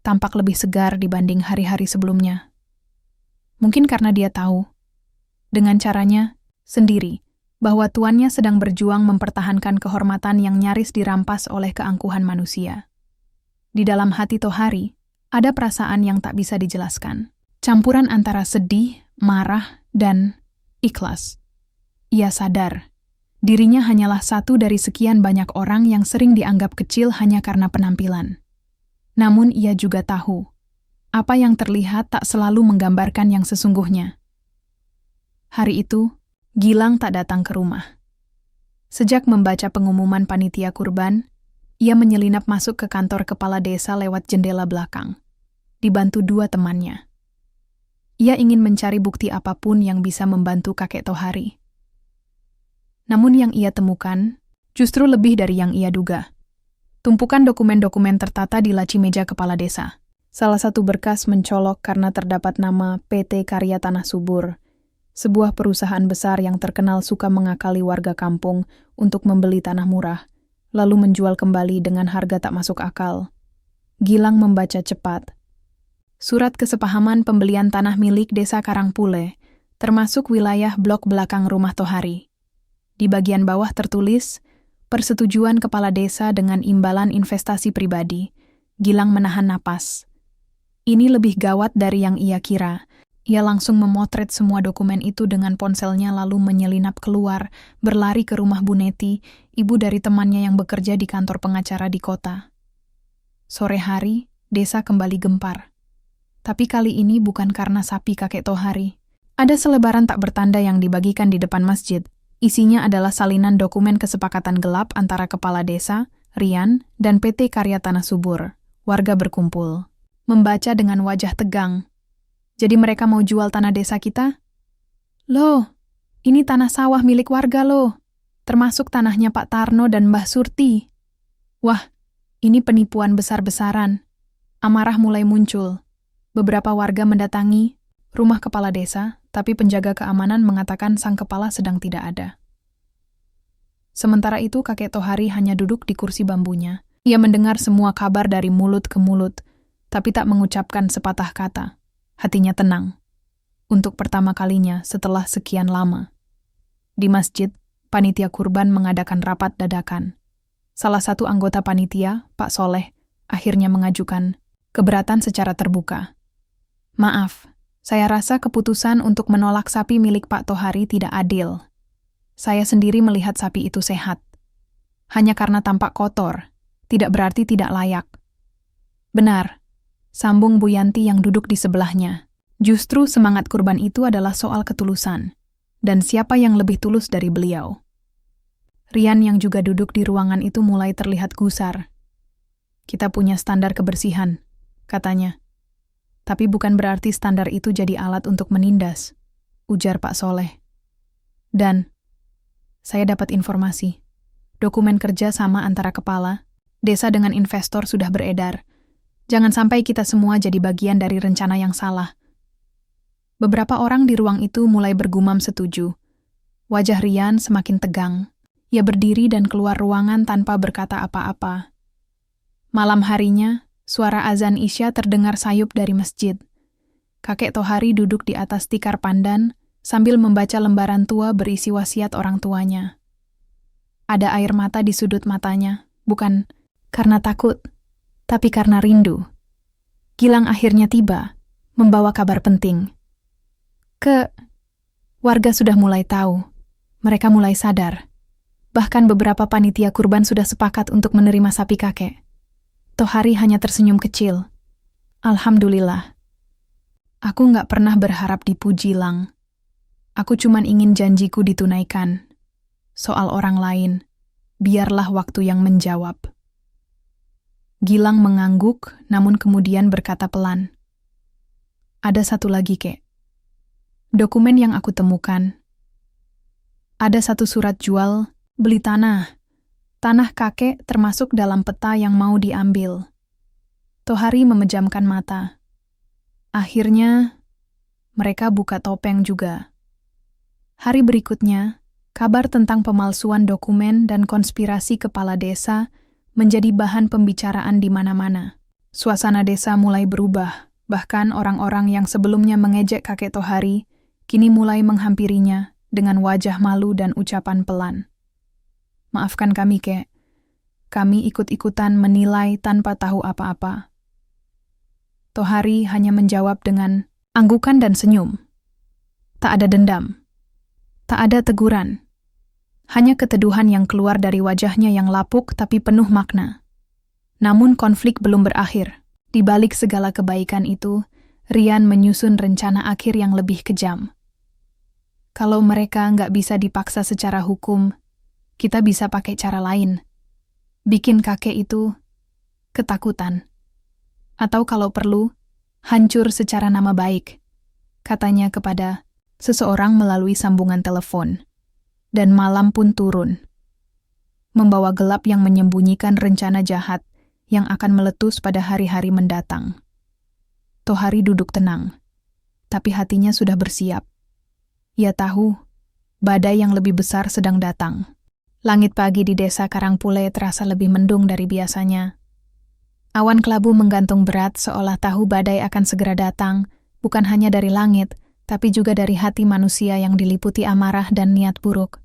tampak lebih segar dibanding hari-hari sebelumnya. Mungkin karena dia tahu, dengan caranya sendiri, bahwa tuannya sedang berjuang mempertahankan kehormatan yang nyaris dirampas oleh keangkuhan manusia. Di dalam hati Tohari, ada perasaan yang tak bisa dijelaskan. Campuran antara sedih, marah, dan ikhlas. Ia sadar, dirinya hanyalah satu dari sekian banyak orang yang sering dianggap kecil hanya karena penampilan. Namun ia juga tahu, apa yang terlihat tak selalu menggambarkan yang sesungguhnya. Hari itu, Gilang tak datang ke rumah. Sejak membaca pengumuman panitia kurban, ia menyelinap masuk ke kantor kepala desa lewat jendela belakang, dibantu 2 temannya. Ia ingin mencari bukti apapun yang bisa membantu kakek Tohari. Namun yang ia temukan justru lebih dari yang ia duga. Tumpukan dokumen-dokumen tertata di laci meja kepala desa. Salah satu berkas mencolok karena terdapat nama PT Karya Tanah Subur, sebuah perusahaan besar yang terkenal suka mengakali warga kampung untuk membeli tanah murah, lalu menjual kembali dengan harga tak masuk akal. Gilang membaca cepat. Surat kesepahaman pembelian tanah milik Desa Karangpule, termasuk wilayah blok belakang rumah Tohari. Di bagian bawah tertulis, persetujuan kepala desa dengan imbalan investasi pribadi. Gilang menahan napas. Ini lebih gawat dari yang ia kira. Ia langsung memotret semua dokumen itu dengan ponselnya lalu menyelinap keluar, berlari ke rumah Bu Neti, ibu dari temannya yang bekerja di kantor pengacara di kota. Sore hari, desa kembali gempar. Tapi kali ini bukan karena sapi kakek Tohari. Ada selebaran tak bertanda yang dibagikan di depan masjid. Isinya adalah salinan dokumen kesepakatan gelap antara Kepala Desa, Rian, dan PT Karya Tanah Subur. Warga berkumpul. Membaca dengan wajah tegang. Jadi mereka mau jual tanah desa kita? Loh, ini tanah sawah milik warga loh. Termasuk tanahnya Pak Tarno dan Mbah Surti. Wah, ini penipuan besar-besaran. Amarah mulai muncul. Beberapa warga mendatangi rumah kepala desa, tapi penjaga keamanan mengatakan sang kepala sedang tidak ada. Sementara itu kakek Tohari hanya duduk di kursi bambunya. Ia mendengar semua kabar dari mulut ke mulut, tapi tak mengucapkan sepatah kata. Hatinya tenang. Untuk pertama kalinya setelah sekian lama. Di masjid, panitia kurban mengadakan rapat dadakan. Salah satu anggota panitia, Pak Soleh, akhirnya mengajukan keberatan secara terbuka. Maaf, saya rasa keputusan untuk menolak sapi milik Pak Tohari tidak adil. Saya sendiri melihat sapi itu sehat. Hanya karena tampak kotor, tidak berarti tidak layak. Benar, sambung Bu Yanti yang duduk di sebelahnya. Justru semangat kurban itu adalah soal ketulusan. Dan siapa yang lebih tulus dari beliau? Rian yang juga duduk di ruangan itu mulai terlihat gusar. Kita punya standar kebersihan, katanya. Tapi bukan berarti standar itu jadi alat untuk menindas, ujar Pak Soleh. Dan, saya dapat informasi. Dokumen kerja sama antara kepala, desa dengan investor sudah beredar. Jangan sampai kita semua jadi bagian dari rencana yang salah. Beberapa orang di ruang itu mulai bergumam setuju. Wajah Rian semakin tegang. Ia berdiri dan keluar ruangan tanpa berkata apa-apa. Malam harinya, suara azan Isya terdengar sayup dari masjid. Kakek Tohari duduk di atas tikar pandan sambil membaca lembaran tua berisi wasiat orang tuanya. Ada air mata di sudut matanya, bukan karena takut, tapi karena rindu. Gilang akhirnya tiba, membawa kabar penting. Warga sudah mulai tahu, mereka mulai sadar. Bahkan beberapa panitia kurban sudah sepakat untuk menerima sapi kakek. Tohari hanya tersenyum kecil. Alhamdulillah. Aku nggak pernah berharap dipuji, Lang. Aku cuman ingin janjiku ditunaikan. Soal orang lain, biarlah waktu yang menjawab. Gilang mengangguk, namun kemudian berkata pelan. Ada satu lagi, Kek. Dokumen yang aku temukan. Ada satu surat jual, beli tanah. Tanah kakek termasuk dalam peta yang mau diambil. Tohari memejamkan mata. Akhirnya, mereka buka topeng juga. Hari berikutnya, kabar tentang pemalsuan dokumen dan konspirasi kepala desa menjadi bahan pembicaraan di mana-mana. Suasana desa mulai berubah, bahkan orang-orang yang sebelumnya mengejek kakek Tohari, kini mulai menghampirinya dengan wajah malu dan ucapan pelan. Maafkan kami, Kek. Kami ikut-ikutan menilai tanpa tahu apa-apa. Tohari hanya menjawab dengan anggukan dan senyum. Tak ada dendam. Tak ada teguran. Hanya keteduhan yang keluar dari wajahnya yang lapuk tapi penuh makna. Namun konflik belum berakhir. Di balik segala kebaikan itu, Rian menyusun rencana akhir yang lebih kejam. Kalau mereka nggak bisa dipaksa secara hukum, kita bisa pakai cara lain. Bikin kakek itu ketakutan. Atau kalau perlu, hancur secara nama baik, katanya kepada seseorang melalui sambungan telepon. Dan malam pun turun. Membawa gelap yang menyembunyikan rencana jahat yang akan meletus pada hari-hari mendatang. Tohari duduk tenang, tapi hatinya sudah bersiap. Ia tahu, badai yang lebih besar sedang datang. Langit pagi di desa Karangpule terasa lebih mendung dari biasanya. Awan kelabu menggantung berat seolah tahu badai akan segera datang, bukan hanya dari langit, tapi juga dari hati manusia yang diliputi amarah dan niat buruk.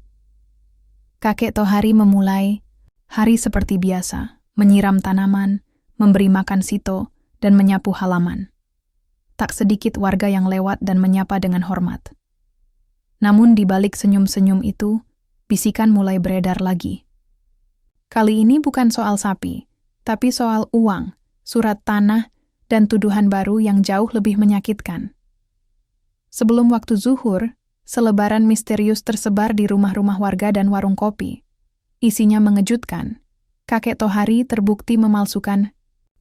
Kakek Tohari memulai hari seperti biasa, menyiram tanaman, memberi makan Sito, dan menyapu halaman. Tak sedikit warga yang lewat dan menyapa dengan hormat. Namun di balik senyum-senyum itu, bisikan mulai beredar lagi. Kali ini bukan soal sapi, tapi soal uang, surat tanah, dan tuduhan baru yang jauh lebih menyakitkan. Sebelum waktu zuhur, selebaran misterius tersebar di rumah-rumah warga dan warung kopi. Isinya mengejutkan. Kakek Tohari terbukti memalsukan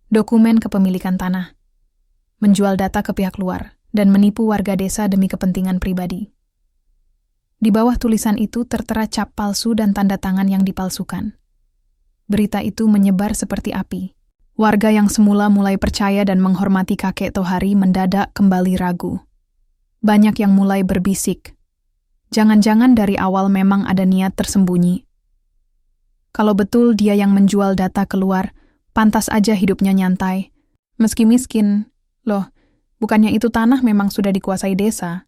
dokumen kepemilikan tanah, menjual data ke pihak luar, dan menipu warga desa demi kepentingan pribadi. Di bawah tulisan itu tertera cap palsu dan tanda tangan yang dipalsukan. Berita itu menyebar seperti api. Warga yang semula mulai percaya dan menghormati kakek Tohari mendadak kembali ragu. Banyak yang mulai berbisik. Jangan-jangan dari awal memang ada niat tersembunyi. Kalau betul dia yang menjual data keluar, pantas aja hidupnya nyantai. Meski miskin, loh, bukannya itu tanah memang sudah dikuasai desa?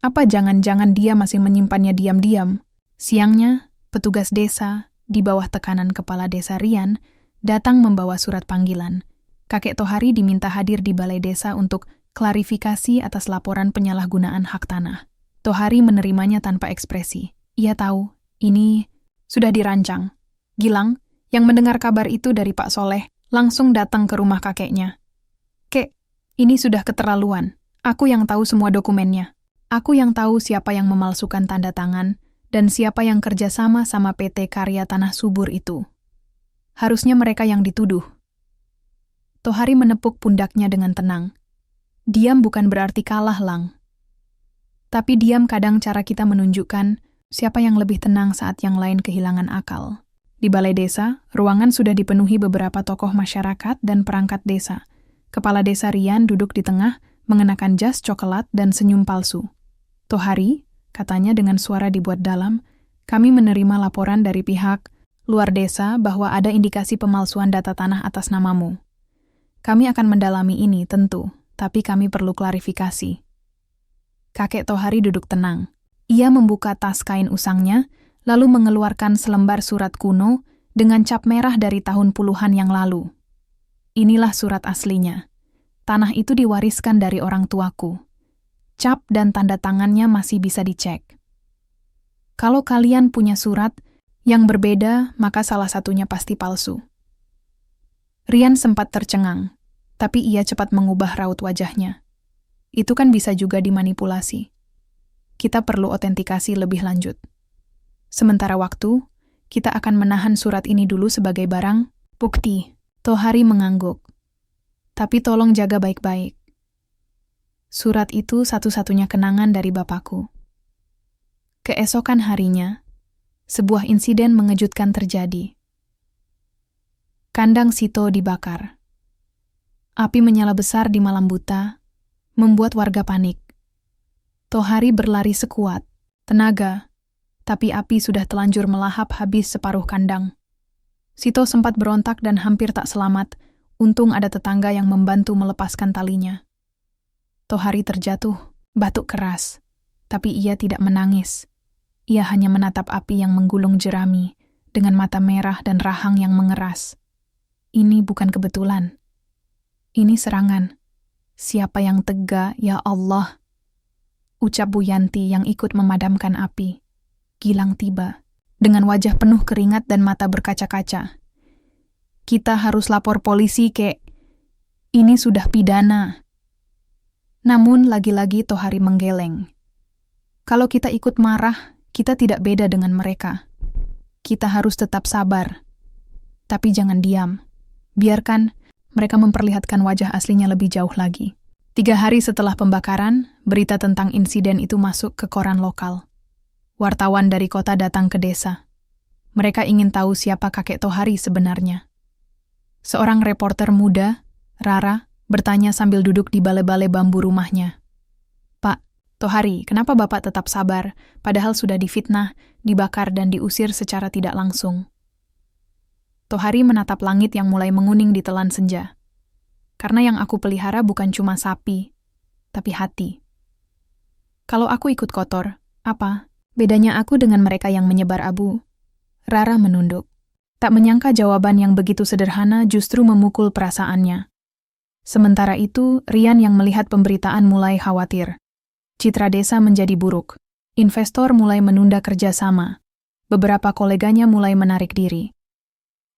Apa jangan-jangan dia masih menyimpannya diam-diam? Siangnya, petugas desa, di bawah tekanan kepala desa Rian, datang membawa surat panggilan. Kakek Tohari diminta hadir di balai desa untuk klarifikasi atas laporan penyalahgunaan hak tanah. Tohari menerimanya tanpa ekspresi. Ia tahu, ini sudah dirancang. Gilang, yang mendengar kabar itu dari Pak Soleh, langsung datang ke rumah kakeknya. Kek, ini sudah keterlaluan. Aku yang tahu semua dokumennya. Aku yang tahu siapa yang memalsukan tanda tangan dan siapa yang kerjasama sama PT Karya Tanah Subur itu. Harusnya mereka yang dituduh. Tohari menepuk pundaknya dengan tenang. Diam bukan berarti kalah, Lang. Tapi diam kadang cara kita menunjukkan siapa yang lebih tenang saat yang lain kehilangan akal. Di balai desa, ruangan sudah dipenuhi beberapa tokoh masyarakat dan perangkat desa. Kepala desa Rian duduk di tengah, mengenakan jas coklat dan senyum palsu. Tohari, katanya dengan suara dibuat dalam, kami menerima laporan dari pihak luar desa bahwa ada indikasi pemalsuan data tanah atas namamu. Kami akan mendalami ini tentu, tapi kami perlu klarifikasi. Kakek Tohari duduk tenang. Ia membuka tas kain usangnya, lalu mengeluarkan selembar surat kuno dengan cap merah dari tahun puluhan yang lalu. Inilah surat aslinya. Tanah itu diwariskan dari orang tuaku. Cap dan tanda tangannya masih bisa dicek. Kalau kalian punya surat yang berbeda, maka salah satunya pasti palsu. Rian sempat tercengang, tapi ia cepat mengubah raut wajahnya. Itu kan bisa juga dimanipulasi. Kita perlu otentikasi lebih lanjut. Sementara waktu, kita akan menahan surat ini dulu sebagai barang bukti. Tohari mengangguk. Tapi tolong jaga baik-baik. Surat itu satu-satunya kenangan dari bapakku. Keesokan harinya, sebuah insiden mengejutkan terjadi. Kandang Sito dibakar. Api menyala besar di malam buta, membuat warga panik. Tohari berlari sekuat tenaga, tapi api sudah telanjur melahap habis separuh kandang. Sito sempat berontak dan hampir tak selamat, untung ada tetangga yang membantu melepaskan talinya. Tohari terjatuh, batuk keras, tapi ia tidak menangis. Ia hanya menatap api yang menggulung jerami dengan mata merah dan rahang yang mengeras. Ini bukan kebetulan. Ini serangan. Siapa yang tega, ya Allah? Ucap Bu Yanti yang ikut memadamkan api. Gilang tiba, dengan wajah penuh keringat dan mata berkaca-kaca. Kita harus lapor polisi, Kek. Ini sudah pidana. Namun lagi-lagi Tohari menggeleng. Kalau kita ikut marah, kita tidak beda dengan mereka. Kita harus tetap sabar. Tapi jangan diam. Biarkan mereka memperlihatkan wajah aslinya lebih jauh lagi. 3 hari setelah pembakaran, berita tentang insiden itu masuk ke koran lokal. Wartawan dari kota datang ke desa. Mereka ingin tahu siapa kakek Tohari sebenarnya. Seorang reporter muda, Rara, bertanya sambil duduk di balai-balai bambu rumahnya. Pak, Tohari, kenapa Bapak tetap sabar, padahal sudah difitnah, dibakar dan diusir secara tidak langsung? Tohari menatap langit yang mulai menguning di telan senja. Karena yang aku pelihara bukan cuma sapi, tapi hati. Kalau aku ikut kotor, apa bedanya aku dengan mereka yang menyebar abu? Rara menunduk. Tak menyangka jawaban yang begitu sederhana justru memukul perasaannya. Sementara itu, Rian yang melihat pemberitaan mulai khawatir. Citra desa menjadi buruk. Investor mulai menunda kerjasama. Beberapa koleganya mulai menarik diri.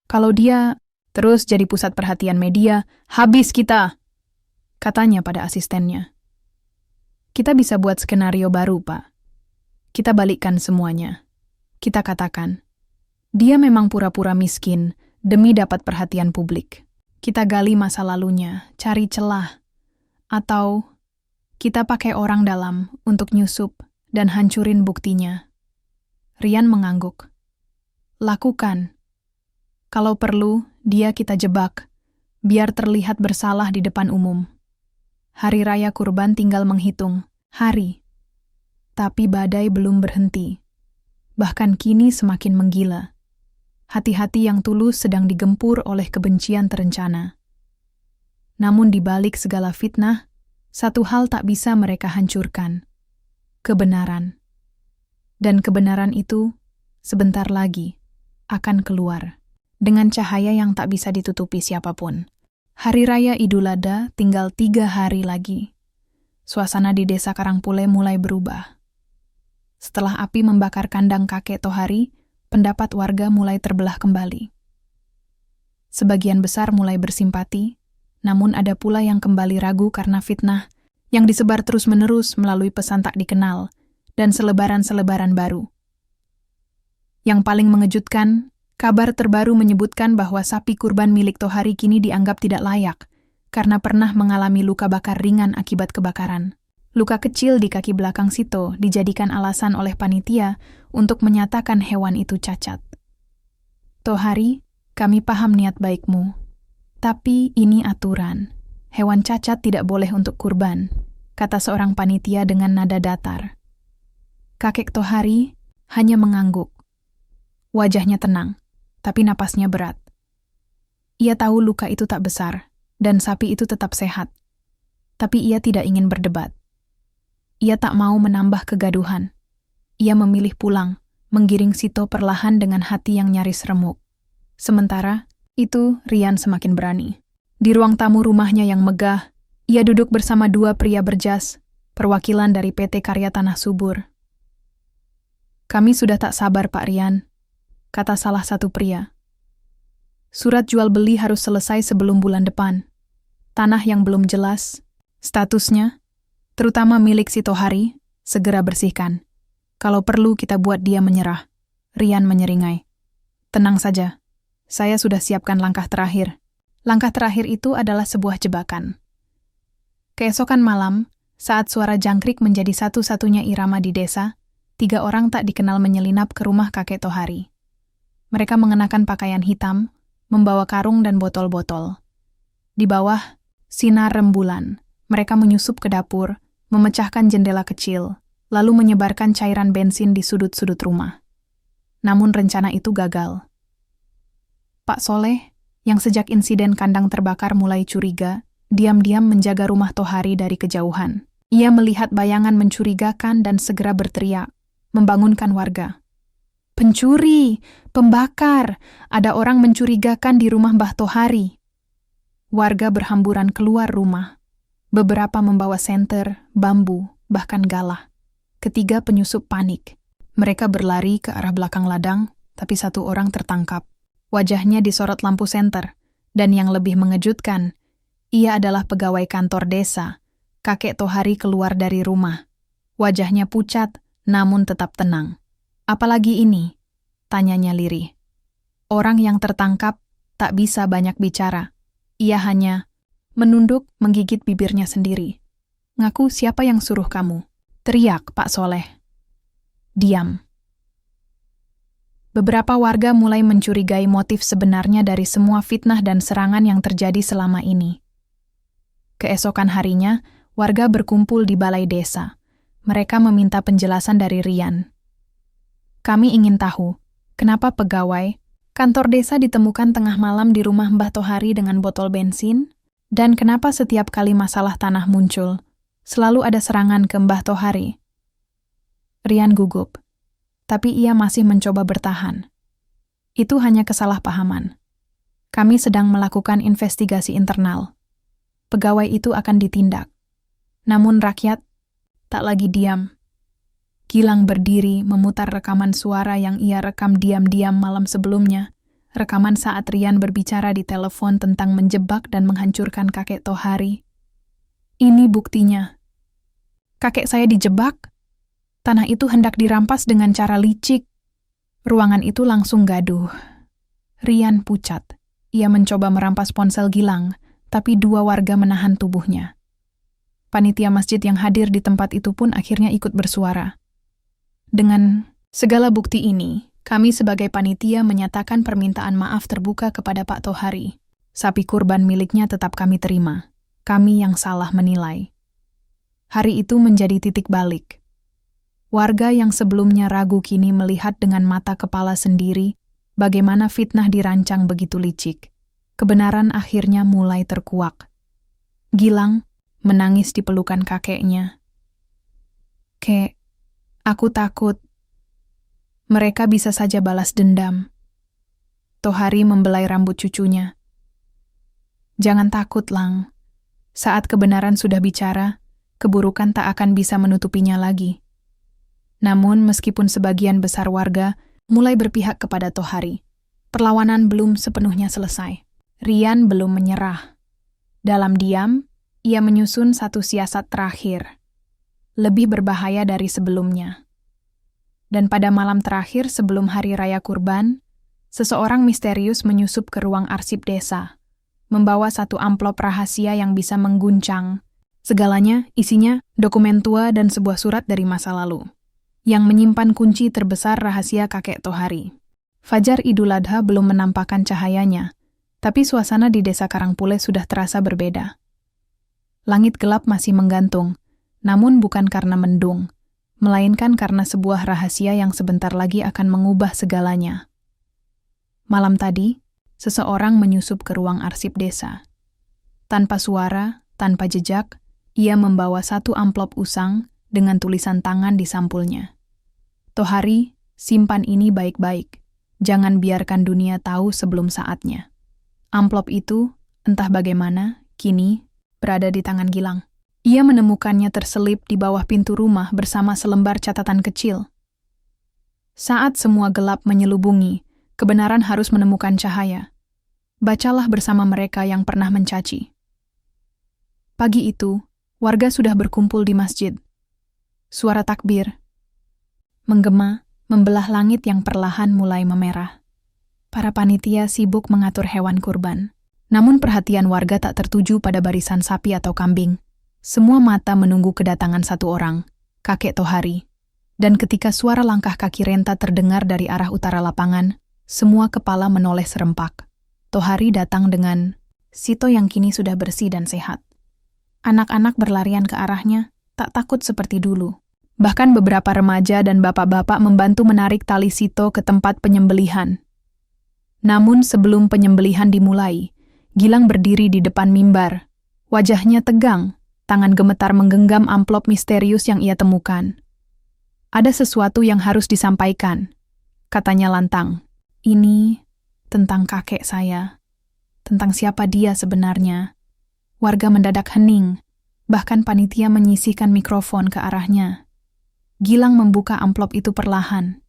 Kalau dia terus jadi pusat perhatian media, habis kita, katanya pada asistennya. Kita bisa buat skenario baru, Pak. Kita balikkan semuanya. Kita katakan, dia memang pura-pura miskin demi dapat perhatian publik. Kita gali masa lalunya, cari celah. Atau kita pakai orang dalam untuk nyusup dan hancurin buktinya. Rian mengangguk. Lakukan. Kalau perlu, dia kita jebak, biar terlihat bersalah di depan umum. Hari Raya Kurban tinggal menghitung hari. Tapi badai belum berhenti. Bahkan kini semakin menggila. Hati-hati yang tulus sedang digempur oleh kebencian terencana. Namun di balik segala fitnah, satu hal tak bisa mereka hancurkan. Kebenaran. Dan kebenaran itu, sebentar lagi, akan keluar. Dengan cahaya yang tak bisa ditutupi siapapun. Hari Raya Idul Adha tinggal 3 hari lagi. Suasana di desa Karangpule mulai berubah. Setelah api membakar kandang kakek Tohari, pendapat warga mulai terbelah kembali. Sebagian besar mulai bersimpati, namun ada pula yang kembali ragu karena fitnah yang disebar terus-menerus melalui pesan tak dikenal dan selebaran-selebaran baru. Yang paling mengejutkan, kabar terbaru menyebutkan bahwa sapi kurban milik Tohari kini dianggap tidak layak karena pernah mengalami luka bakar ringan akibat kebakaran. Luka kecil di kaki belakang Sito dijadikan alasan oleh panitia untuk menyatakan hewan itu cacat. Tohari, kami paham niat baikmu. Tapi ini aturan. Hewan cacat tidak boleh untuk kurban, kata seorang panitia dengan nada datar. Kakek Tohari hanya mengangguk. Wajahnya tenang, tapi napasnya berat. Ia tahu luka itu tak besar, dan sapi itu tetap sehat. Tapi ia tidak ingin berdebat. Ia tak mau menambah kegaduhan. Ia memilih pulang, menggiring Sito perlahan dengan hati yang nyaris remuk. Sementara itu, Rian semakin berani. Di ruang tamu rumahnya yang megah, ia duduk bersama 2 pria berjas, perwakilan dari PT Karya Tanah Subur. Kami sudah tak sabar, Pak Rian, kata salah satu pria. Surat jual beli harus selesai sebelum bulan depan. Tanah yang belum jelas, statusnya, terutama milik si Tohari, segera bersihkan. Kalau perlu kita buat dia menyerah. Rian menyeringai. Tenang saja, saya sudah siapkan langkah terakhir. Langkah terakhir itu adalah sebuah jebakan. Keesokan malam, saat suara jangkrik menjadi satu-satunya irama di desa, 3 orang tak dikenal menyelinap ke rumah kakek Tohari. Mereka mengenakan pakaian hitam, membawa karung dan botol-botol. Di bawah, sinar rembulan. Mereka menyusup ke dapur, memecahkan jendela kecil, lalu menyebarkan cairan bensin di sudut-sudut rumah. Namun rencana itu gagal. Pak Soleh, yang sejak insiden kandang terbakar mulai curiga, diam-diam menjaga rumah Tohari dari kejauhan. Ia melihat bayangan mencurigakan dan segera berteriak, membangunkan warga. Pencuri, pembakar, ada orang mencurigakan di rumah Mbah Tohari. Warga berhamburan keluar rumah. Beberapa membawa senter, bambu, bahkan galah. Ketiga penyusup panik. Mereka berlari ke arah belakang ladang, tapi 1 orang tertangkap. Wajahnya disorot lampu senter, dan yang lebih mengejutkan, ia adalah pegawai kantor desa. Kakek Tohari keluar dari rumah. Wajahnya pucat, namun tetap tenang. Apalagi ini? Tanyanya lirih. Orang yang tertangkap tak bisa banyak bicara. Ia hanya menunduk, menggigit bibirnya sendiri. Ngaku siapa yang suruh kamu? Teriak Pak Soleh. Diam. Beberapa warga mulai mencurigai motif sebenarnya dari semua fitnah dan serangan yang terjadi selama ini. Keesokan harinya, warga berkumpul di balai desa. Mereka meminta penjelasan dari Rian. Kami ingin tahu, kenapa pegawai kantor desa ditemukan tengah malam di rumah Mbah Tohari dengan botol bensin, dan kenapa setiap kali masalah tanah muncul, selalu ada serangan ke Mbah Tohari. Rian gugup, tapi ia masih mencoba bertahan. Itu hanya kesalahpahaman. Kami sedang melakukan investigasi internal. Pegawai itu akan ditindak. Namun rakyat tak lagi diam. Gilang berdiri memutar rekaman suara yang ia rekam diam-diam malam sebelumnya. Rekaman saat Rian berbicara di telepon tentang menjebak dan menghancurkan kakek Tohari. Ini buktinya. Kakek saya dijebak. Tanah itu hendak dirampas dengan cara licik. Ruangan itu langsung gaduh. Rian pucat. Ia mencoba merampas ponsel Gilang, tapi 2 warga menahan tubuhnya. Panitia masjid yang hadir di tempat itu pun akhirnya ikut bersuara. Dengan segala bukti ini, kami sebagai panitia menyatakan permintaan maaf terbuka kepada Pak Tohari. Sapi kurban miliknya tetap kami terima. Kami yang salah menilai. Hari itu menjadi titik balik. Warga yang sebelumnya ragu kini melihat dengan mata kepala sendiri bagaimana fitnah dirancang begitu licik. Kebenaran akhirnya mulai terkuak. Gilang menangis di pelukan kakeknya. Kek, aku takut. Mereka bisa saja balas dendam. Tohari membelai rambut cucunya. Jangan takut, Lang. Saat kebenaran sudah bicara, keburukan tak akan bisa menutupinya lagi. Namun meskipun sebagian besar warga mulai berpihak kepada Tohari, perlawanan belum sepenuhnya selesai. Rian belum menyerah. Dalam diam, ia menyusun satu siasat terakhir. Lebih berbahaya dari sebelumnya. Dan pada malam terakhir sebelum Hari Raya Kurban, seseorang misterius menyusup ke ruang arsip desa, membawa satu amplop rahasia yang bisa mengguncang. Segalanya isinya dokumen tua dan sebuah surat dari masa lalu, yang menyimpan kunci terbesar rahasia kakek Tohari. Fajar Idul Adha belum menampakkan cahayanya, tapi suasana di desa Karangpule sudah terasa berbeda. Langit gelap masih menggantung, namun bukan karena mendung, melainkan karena sebuah rahasia yang sebentar lagi akan mengubah segalanya. Malam tadi, seseorang menyusup ke ruang arsip desa. Tanpa suara, tanpa jejak, ia membawa satu amplop usang dengan tulisan tangan di sampulnya. Tohari, simpan ini baik-baik. Jangan biarkan dunia tahu sebelum saatnya. Amplop itu, entah bagaimana, kini berada di tangan Gilang. Ia menemukannya terselip di bawah pintu rumah bersama selembar catatan kecil. Saat semua gelap menyelubungi, kebenaran harus menemukan cahaya. Bacalah bersama mereka yang pernah mencaci. Pagi itu, warga sudah berkumpul di masjid. Suara takbir menggema, membelah langit yang perlahan mulai memerah. Para panitia sibuk mengatur hewan kurban. Namun perhatian warga tak tertuju pada barisan sapi atau kambing. Semua mata menunggu kedatangan satu orang, kakek Tohari. Dan ketika suara langkah kaki renta terdengar dari arah utara lapangan, semua kepala menoleh serempak. Tohari datang dengan Sito yang kini sudah bersih dan sehat. Anak-anak berlarian ke arahnya, tak takut seperti dulu. Bahkan beberapa remaja dan bapak-bapak membantu menarik tali Sito ke tempat penyembelihan. Namun sebelum penyembelihan dimulai, Gilang berdiri di depan mimbar. Wajahnya tegang, tangan gemetar menggenggam amplop misterius yang ia temukan. Ada sesuatu yang harus disampaikan, katanya lantang. Ini tentang kakek saya, tentang siapa dia sebenarnya. Warga mendadak hening, bahkan panitia menyisihkan mikrofon ke arahnya. Gilang membuka amplop itu perlahan.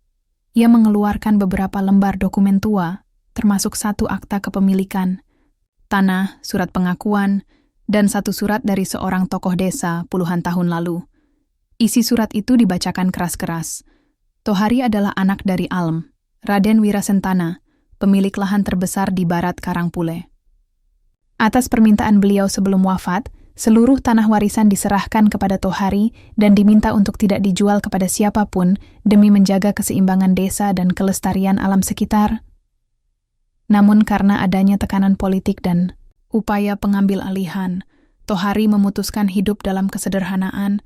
Ia mengeluarkan beberapa lembar dokumen tua, termasuk satu akta kepemilikan, tanah, surat pengakuan, dan satu surat dari seorang tokoh desa puluhan tahun lalu. Isi surat itu dibacakan keras-keras. Tohari adalah anak dari Alm, Raden Wirasentana, pemilik lahan terbesar di barat Karangpule. Atas permintaan beliau sebelum wafat, seluruh tanah warisan diserahkan kepada Tohari dan diminta untuk tidak dijual kepada siapapun demi menjaga keseimbangan desa dan kelestarian alam sekitar. Namun karena adanya tekanan politik dan upaya pengambil alihan, Tohari memutuskan hidup dalam kesederhanaan,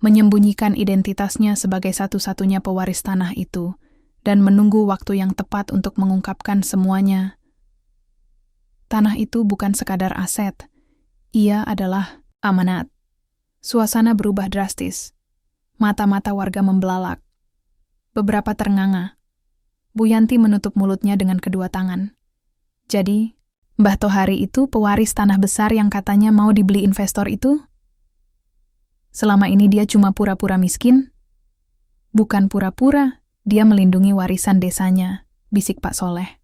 menyembunyikan identitasnya sebagai satu-satunya pewaris tanah itu, dan menunggu waktu yang tepat untuk mengungkapkan semuanya. Tanah itu bukan sekadar aset, ia adalah amanat. Suasana berubah drastis. Mata-mata warga membelalak. Beberapa ternganga. Bu Yanti menutup mulutnya dengan kedua tangan. Jadi, Mbah Tohari itu pewaris tanah besar yang katanya mau dibeli investor itu? Selama ini dia cuma pura-pura miskin? Bukan pura-pura, dia melindungi warisan desanya, bisik Pak Soleh.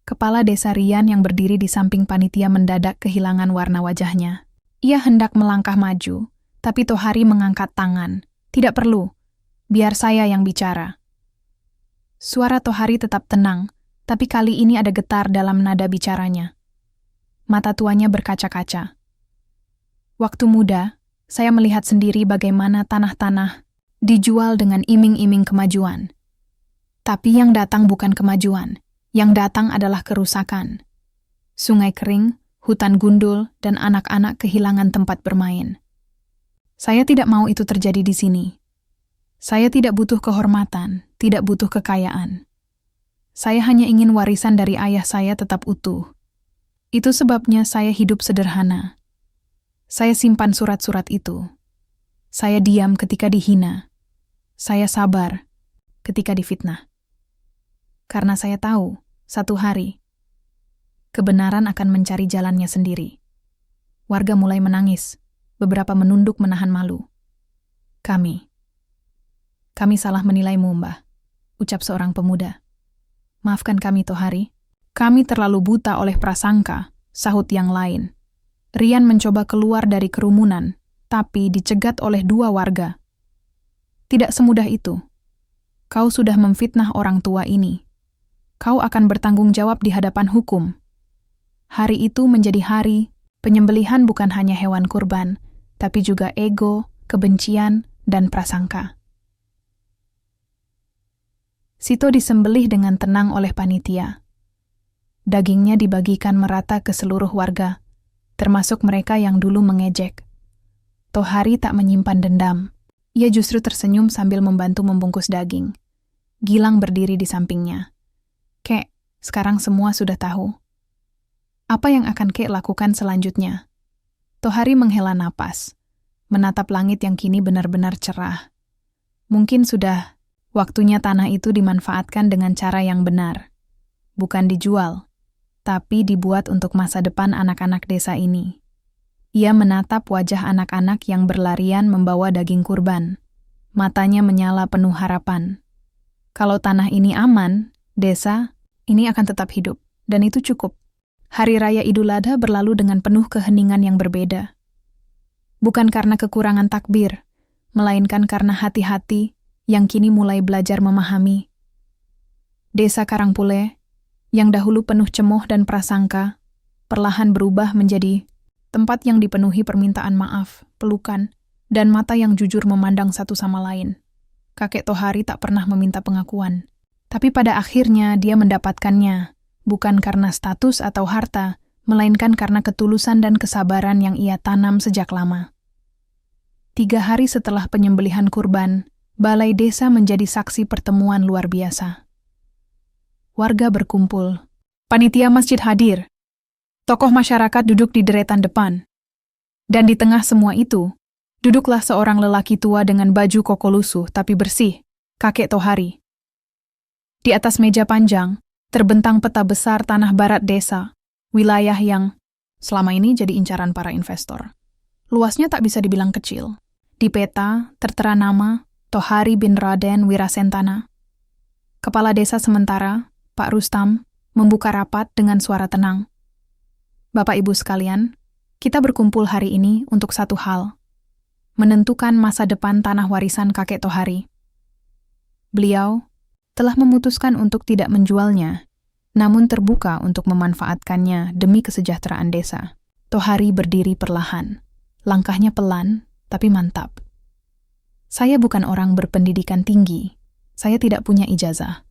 Kepala desa Rian yang berdiri di samping panitia mendadak kehilangan warna wajahnya. Ia hendak melangkah maju, tapi Tohari mengangkat tangan. Tidak perlu, biar saya yang bicara. Suara Tohari tetap tenang, tapi kali ini ada getar dalam nada bicaranya. Mata tuanya berkaca-kaca. Waktu muda, saya melihat sendiri bagaimana tanah-tanah dijual dengan iming-iming kemajuan. Tapi yang datang bukan kemajuan, yang datang adalah kerusakan. Sungai kering, hutan gundul, dan anak-anak kehilangan tempat bermain. Saya tidak mau itu terjadi di sini. Saya tidak butuh kehormatan, tidak butuh kekayaan. Saya hanya ingin warisan dari ayah saya tetap utuh. Itu sebabnya saya hidup sederhana. Saya simpan surat-surat itu. Saya diam ketika dihina. Saya sabar ketika difitnah. Karena saya tahu, satu hari, kebenaran akan mencari jalannya sendiri. Warga mulai menangis. Beberapa menunduk menahan malu. Kami salah menilaimu, Mbah, ucap seorang pemuda. Maafkan kami, Tohari. Kami terlalu buta oleh prasangka, sahut yang lain. Rian mencoba keluar dari kerumunan, tapi dicegat oleh dua warga. Tidak semudah itu. Kau sudah memfitnah orang tua ini. Kau akan bertanggung jawab di hadapan hukum. Hari itu menjadi hari, penyembelihan bukan hanya hewan kurban, tapi juga ego, kebencian, dan prasangka. Sito disembelih dengan tenang oleh panitia. Dagingnya dibagikan merata ke seluruh warga, termasuk mereka yang dulu mengejek. Tohari tak menyimpan dendam. Ia justru tersenyum sambil membantu membungkus daging. Gilang berdiri di sampingnya. Kek, sekarang semua sudah tahu. Apa yang akan Kek lakukan selanjutnya? Tohari menghela napas, menatap langit yang kini benar-benar cerah. Mungkin sudah waktunya tanah itu dimanfaatkan dengan cara yang benar. Bukan dijual, tapi dibuat untuk masa depan anak-anak desa ini. Ia menatap wajah anak-anak yang berlarian membawa daging kurban. Matanya menyala penuh harapan. Kalau tanah ini aman, desa ini akan tetap hidup, dan itu cukup. Hari Raya Idul Adha berlalu dengan penuh keheningan yang berbeda. Bukan karena kekurangan takbir, melainkan karena hati-hati yang kini mulai belajar memahami. Desa Karangpule, yang dahulu penuh cemoh dan prasangka, perlahan berubah menjadi tempat yang dipenuhi permintaan maaf, pelukan, dan mata yang jujur memandang satu sama lain. Kakek Tohari tak pernah meminta pengakuan, tapi pada akhirnya dia mendapatkannya, bukan karena status atau harta, melainkan karena ketulusan dan kesabaran yang ia tanam sejak lama. 3 hari setelah penyembelihan kurban, balai desa menjadi saksi pertemuan luar biasa. Warga berkumpul. Panitia masjid hadir. Tokoh masyarakat duduk di deretan depan. Dan di tengah semua itu, duduklah seorang lelaki tua dengan baju koko lusuh tapi bersih, kakek Tohari. Di atas meja panjang, terbentang peta besar tanah barat desa, wilayah yang selama ini jadi incaran para investor. Luasnya tak bisa dibilang kecil. Di peta tertera nama Tohari bin Raden Wirasentana. Kepala desa sementara, Pak Rustam, membuka rapat dengan suara tenang. Bapak Ibu sekalian, kita berkumpul hari ini untuk satu hal. Menentukan masa depan tanah warisan kakek Tohari. Beliau telah memutuskan untuk tidak menjualnya, namun terbuka untuk memanfaatkannya demi kesejahteraan desa. Tohari berdiri perlahan. Langkahnya pelan, tapi mantap. Saya bukan orang berpendidikan tinggi. Saya tidak punya ijazah.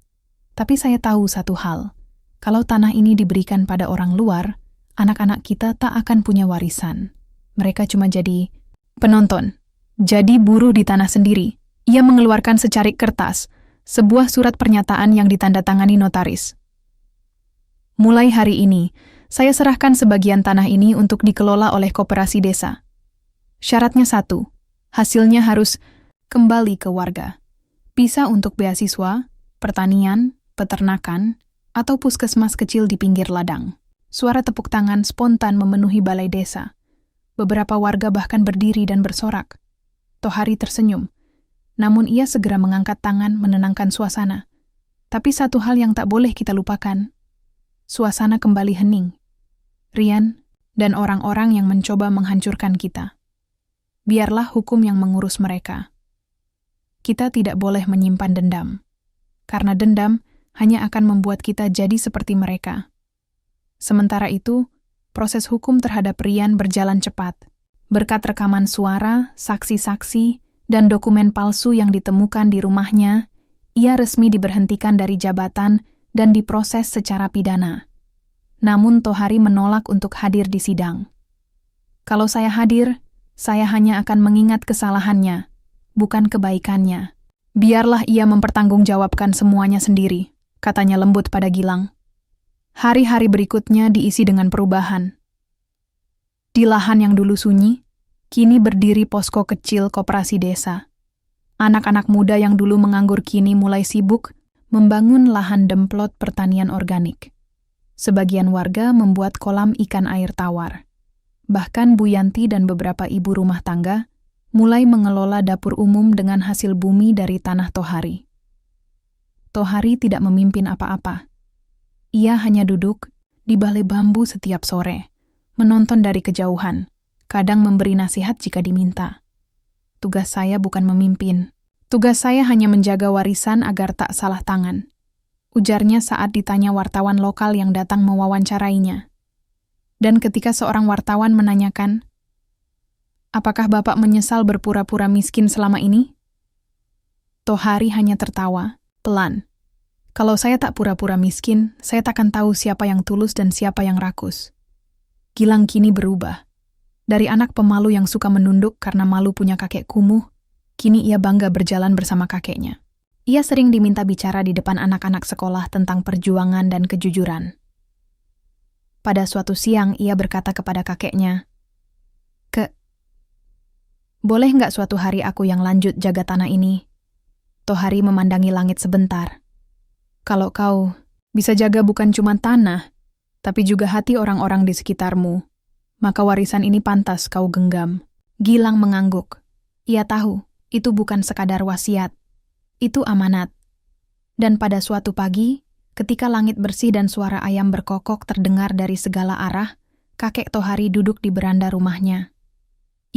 Tapi saya tahu satu hal, kalau tanah ini diberikan pada orang luar, anak-anak kita tak akan punya warisan. Mereka cuma jadi penonton. Jadi buruh di tanah sendiri. Ia mengeluarkan secarik kertas, sebuah surat pernyataan yang ditandatangani notaris. Mulai hari ini, saya serahkan sebagian tanah ini untuk dikelola oleh koperasi desa. Syaratnya satu, hasilnya harus kembali ke warga. Bisa untuk beasiswa, pertanian, peternakan, atau puskesmas kecil di pinggir ladang. Suara tepuk tangan spontan memenuhi balai desa. Beberapa warga bahkan berdiri dan bersorak. Tohari tersenyum, namun ia segera mengangkat tangan menenangkan suasana. Tapi satu hal yang tak boleh kita lupakan. Suasana kembali hening. Rian dan orang-orang yang mencoba menghancurkan kita. Biarlah hukum yang mengurus mereka. Kita tidak boleh menyimpan dendam. Karena dendam hanya akan membuat kita jadi seperti mereka. Sementara itu, proses hukum terhadap Rian berjalan cepat. Berkat rekaman suara, saksi-saksi, dan dokumen palsu yang ditemukan di rumahnya, ia resmi diberhentikan dari jabatan dan diproses secara pidana. Namun Tohari menolak untuk hadir di sidang. Kalau saya hadir, saya hanya akan mengingat kesalahannya, bukan kebaikannya. Biarlah ia mempertanggungjawabkan semuanya sendiri, katanya lembut pada Gilang. Hari-hari berikutnya diisi dengan perubahan. Di lahan yang dulu sunyi, kini berdiri posko kecil koperasi desa. Anak-anak muda yang dulu menganggur kini mulai sibuk membangun lahan demplot pertanian organik. Sebagian warga membuat kolam ikan air tawar. Bahkan Bu Yanti dan beberapa ibu rumah tangga mulai mengelola dapur umum dengan hasil bumi dari tanah Tohari. Tohari tidak memimpin apa-apa. Ia hanya duduk di balai bambu setiap sore, menonton dari kejauhan, kadang memberi nasihat jika diminta. Tugas saya bukan memimpin. Tugas saya hanya menjaga warisan agar tak salah tangan. Ujarnya saat ditanya wartawan lokal yang datang mewawancarainya. Dan ketika seorang wartawan menanyakan, "Apakah Bapak menyesal berpura-pura miskin selama ini?" Tohari hanya tertawa, pelan. "Kalau saya tak pura-pura miskin, saya takkan tahu siapa yang tulus dan siapa yang rakus." Gilang kini berubah. Dari anak pemalu yang suka menunduk karena malu punya kakek kumuh, kini ia bangga berjalan bersama kakeknya. Ia sering diminta bicara di depan anak-anak sekolah tentang perjuangan dan kejujuran. Pada suatu siang, ia berkata kepada kakeknya, "Kek, boleh nggak suatu hari aku yang lanjut jaga tanah ini?" Tohari memandangi langit sebentar. "Kalau kau bisa jaga bukan cuma tanah, tapi juga hati orang-orang di sekitarmu, maka warisan ini pantas kau genggam." Gilang mengangguk. Ia tahu, itu bukan sekadar wasiat. Itu amanat. Dan pada suatu pagi, ketika langit bersih dan suara ayam berkokok terdengar dari segala arah, kakek Tohari duduk di beranda rumahnya.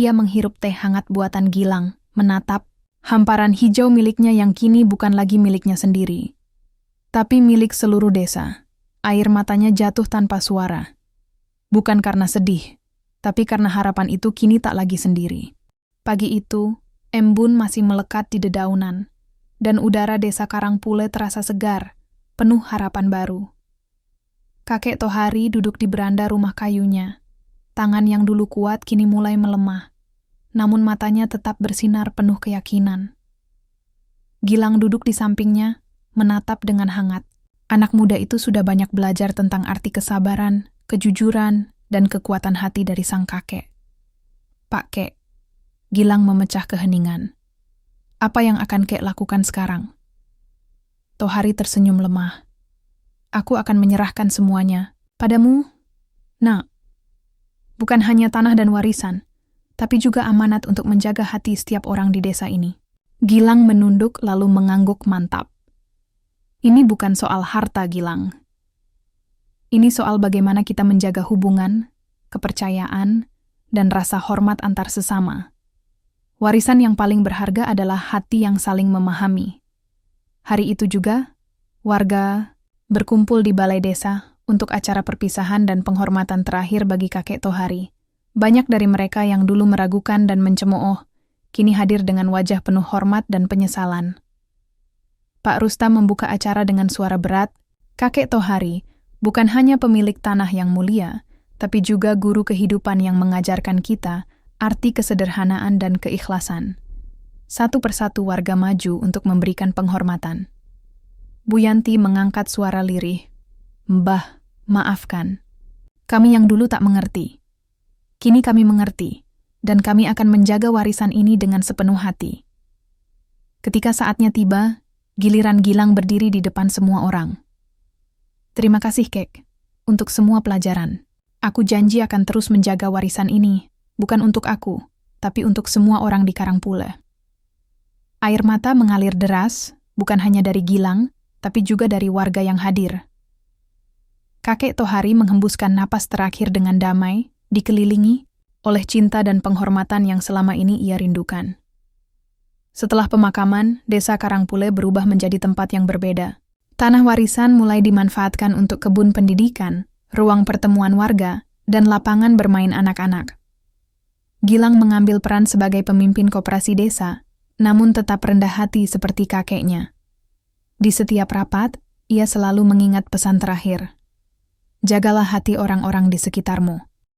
Ia menghirup teh hangat buatan Gilang, menatap hamparan hijau miliknya yang kini bukan lagi miliknya sendiri, tapi milik seluruh desa. Air matanya jatuh tanpa suara. Bukan karena sedih, tapi karena harapan itu kini tak lagi sendiri. Pagi itu, embun masih melekat di dedaunan, dan udara desa Karangpule terasa segar, penuh harapan baru. Kakek Tohari duduk di beranda rumah kayunya. Tangan yang dulu kuat kini mulai melemah, namun matanya tetap bersinar penuh keyakinan. Gilang duduk di sampingnya, menatap dengan hangat. Anak muda itu sudah banyak belajar tentang arti kesabaran, kejujuran, dan kekuatan hati dari sang kakek. "Pak Kek," Gilang memecah keheningan. "Apa yang akan Kek lakukan sekarang?" Tohari tersenyum lemah. "Aku akan menyerahkan semuanya padamu, Nak. Bukan hanya tanah dan warisan, tapi juga amanat untuk menjaga hati setiap orang di desa ini." Gilang menunduk lalu mengangguk mantap. "Ini bukan soal harta, Gilang. Ini soal bagaimana kita menjaga hubungan, kepercayaan, dan rasa hormat antar sesama. Warisan yang paling berharga adalah hati yang saling memahami." Hari itu juga, warga berkumpul di balai desa untuk acara perpisahan dan penghormatan terakhir bagi kakek Tohari. Banyak dari mereka yang dulu meragukan dan mencemooh, kini hadir dengan wajah penuh hormat dan penyesalan. Pak Rustam membuka acara dengan suara berat. "Kakek Tohari bukan hanya pemilik tanah yang mulia, tapi juga guru kehidupan yang mengajarkan kita arti kesederhanaan dan keikhlasan. Satu persatu warga maju untuk memberikan penghormatan. Bu Yanti mengangkat suara lirih. "Mbah, maafkan. Kami yang dulu tak mengerti. Kini kami mengerti, dan kami akan menjaga warisan ini dengan sepenuh hati." Ketika saatnya tiba, giliran Gilang berdiri di depan semua orang. "Terima kasih, Kek, untuk semua pelajaran. Aku janji akan terus menjaga warisan ini, bukan untuk aku, tapi untuk semua orang di Karangpule." Air mata mengalir deras, bukan hanya dari Gilang, tapi juga dari warga yang hadir. Kakek Tohari menghembuskan napas terakhir dengan damai, dikelilingi oleh cinta dan penghormatan yang selama ini ia rindukan. Setelah pemakaman, desa Karangpule berubah menjadi tempat yang berbeda. Tanah warisan mulai dimanfaatkan untuk kebun pendidikan, ruang pertemuan warga, dan lapangan bermain anak-anak. Gilang mengambil peran sebagai pemimpin koperasi desa, namun tetap rendah hati seperti kakeknya. Di setiap rapat, ia selalu mengingat pesan terakhir. Jagalah hati orang-orang di sekitarmu.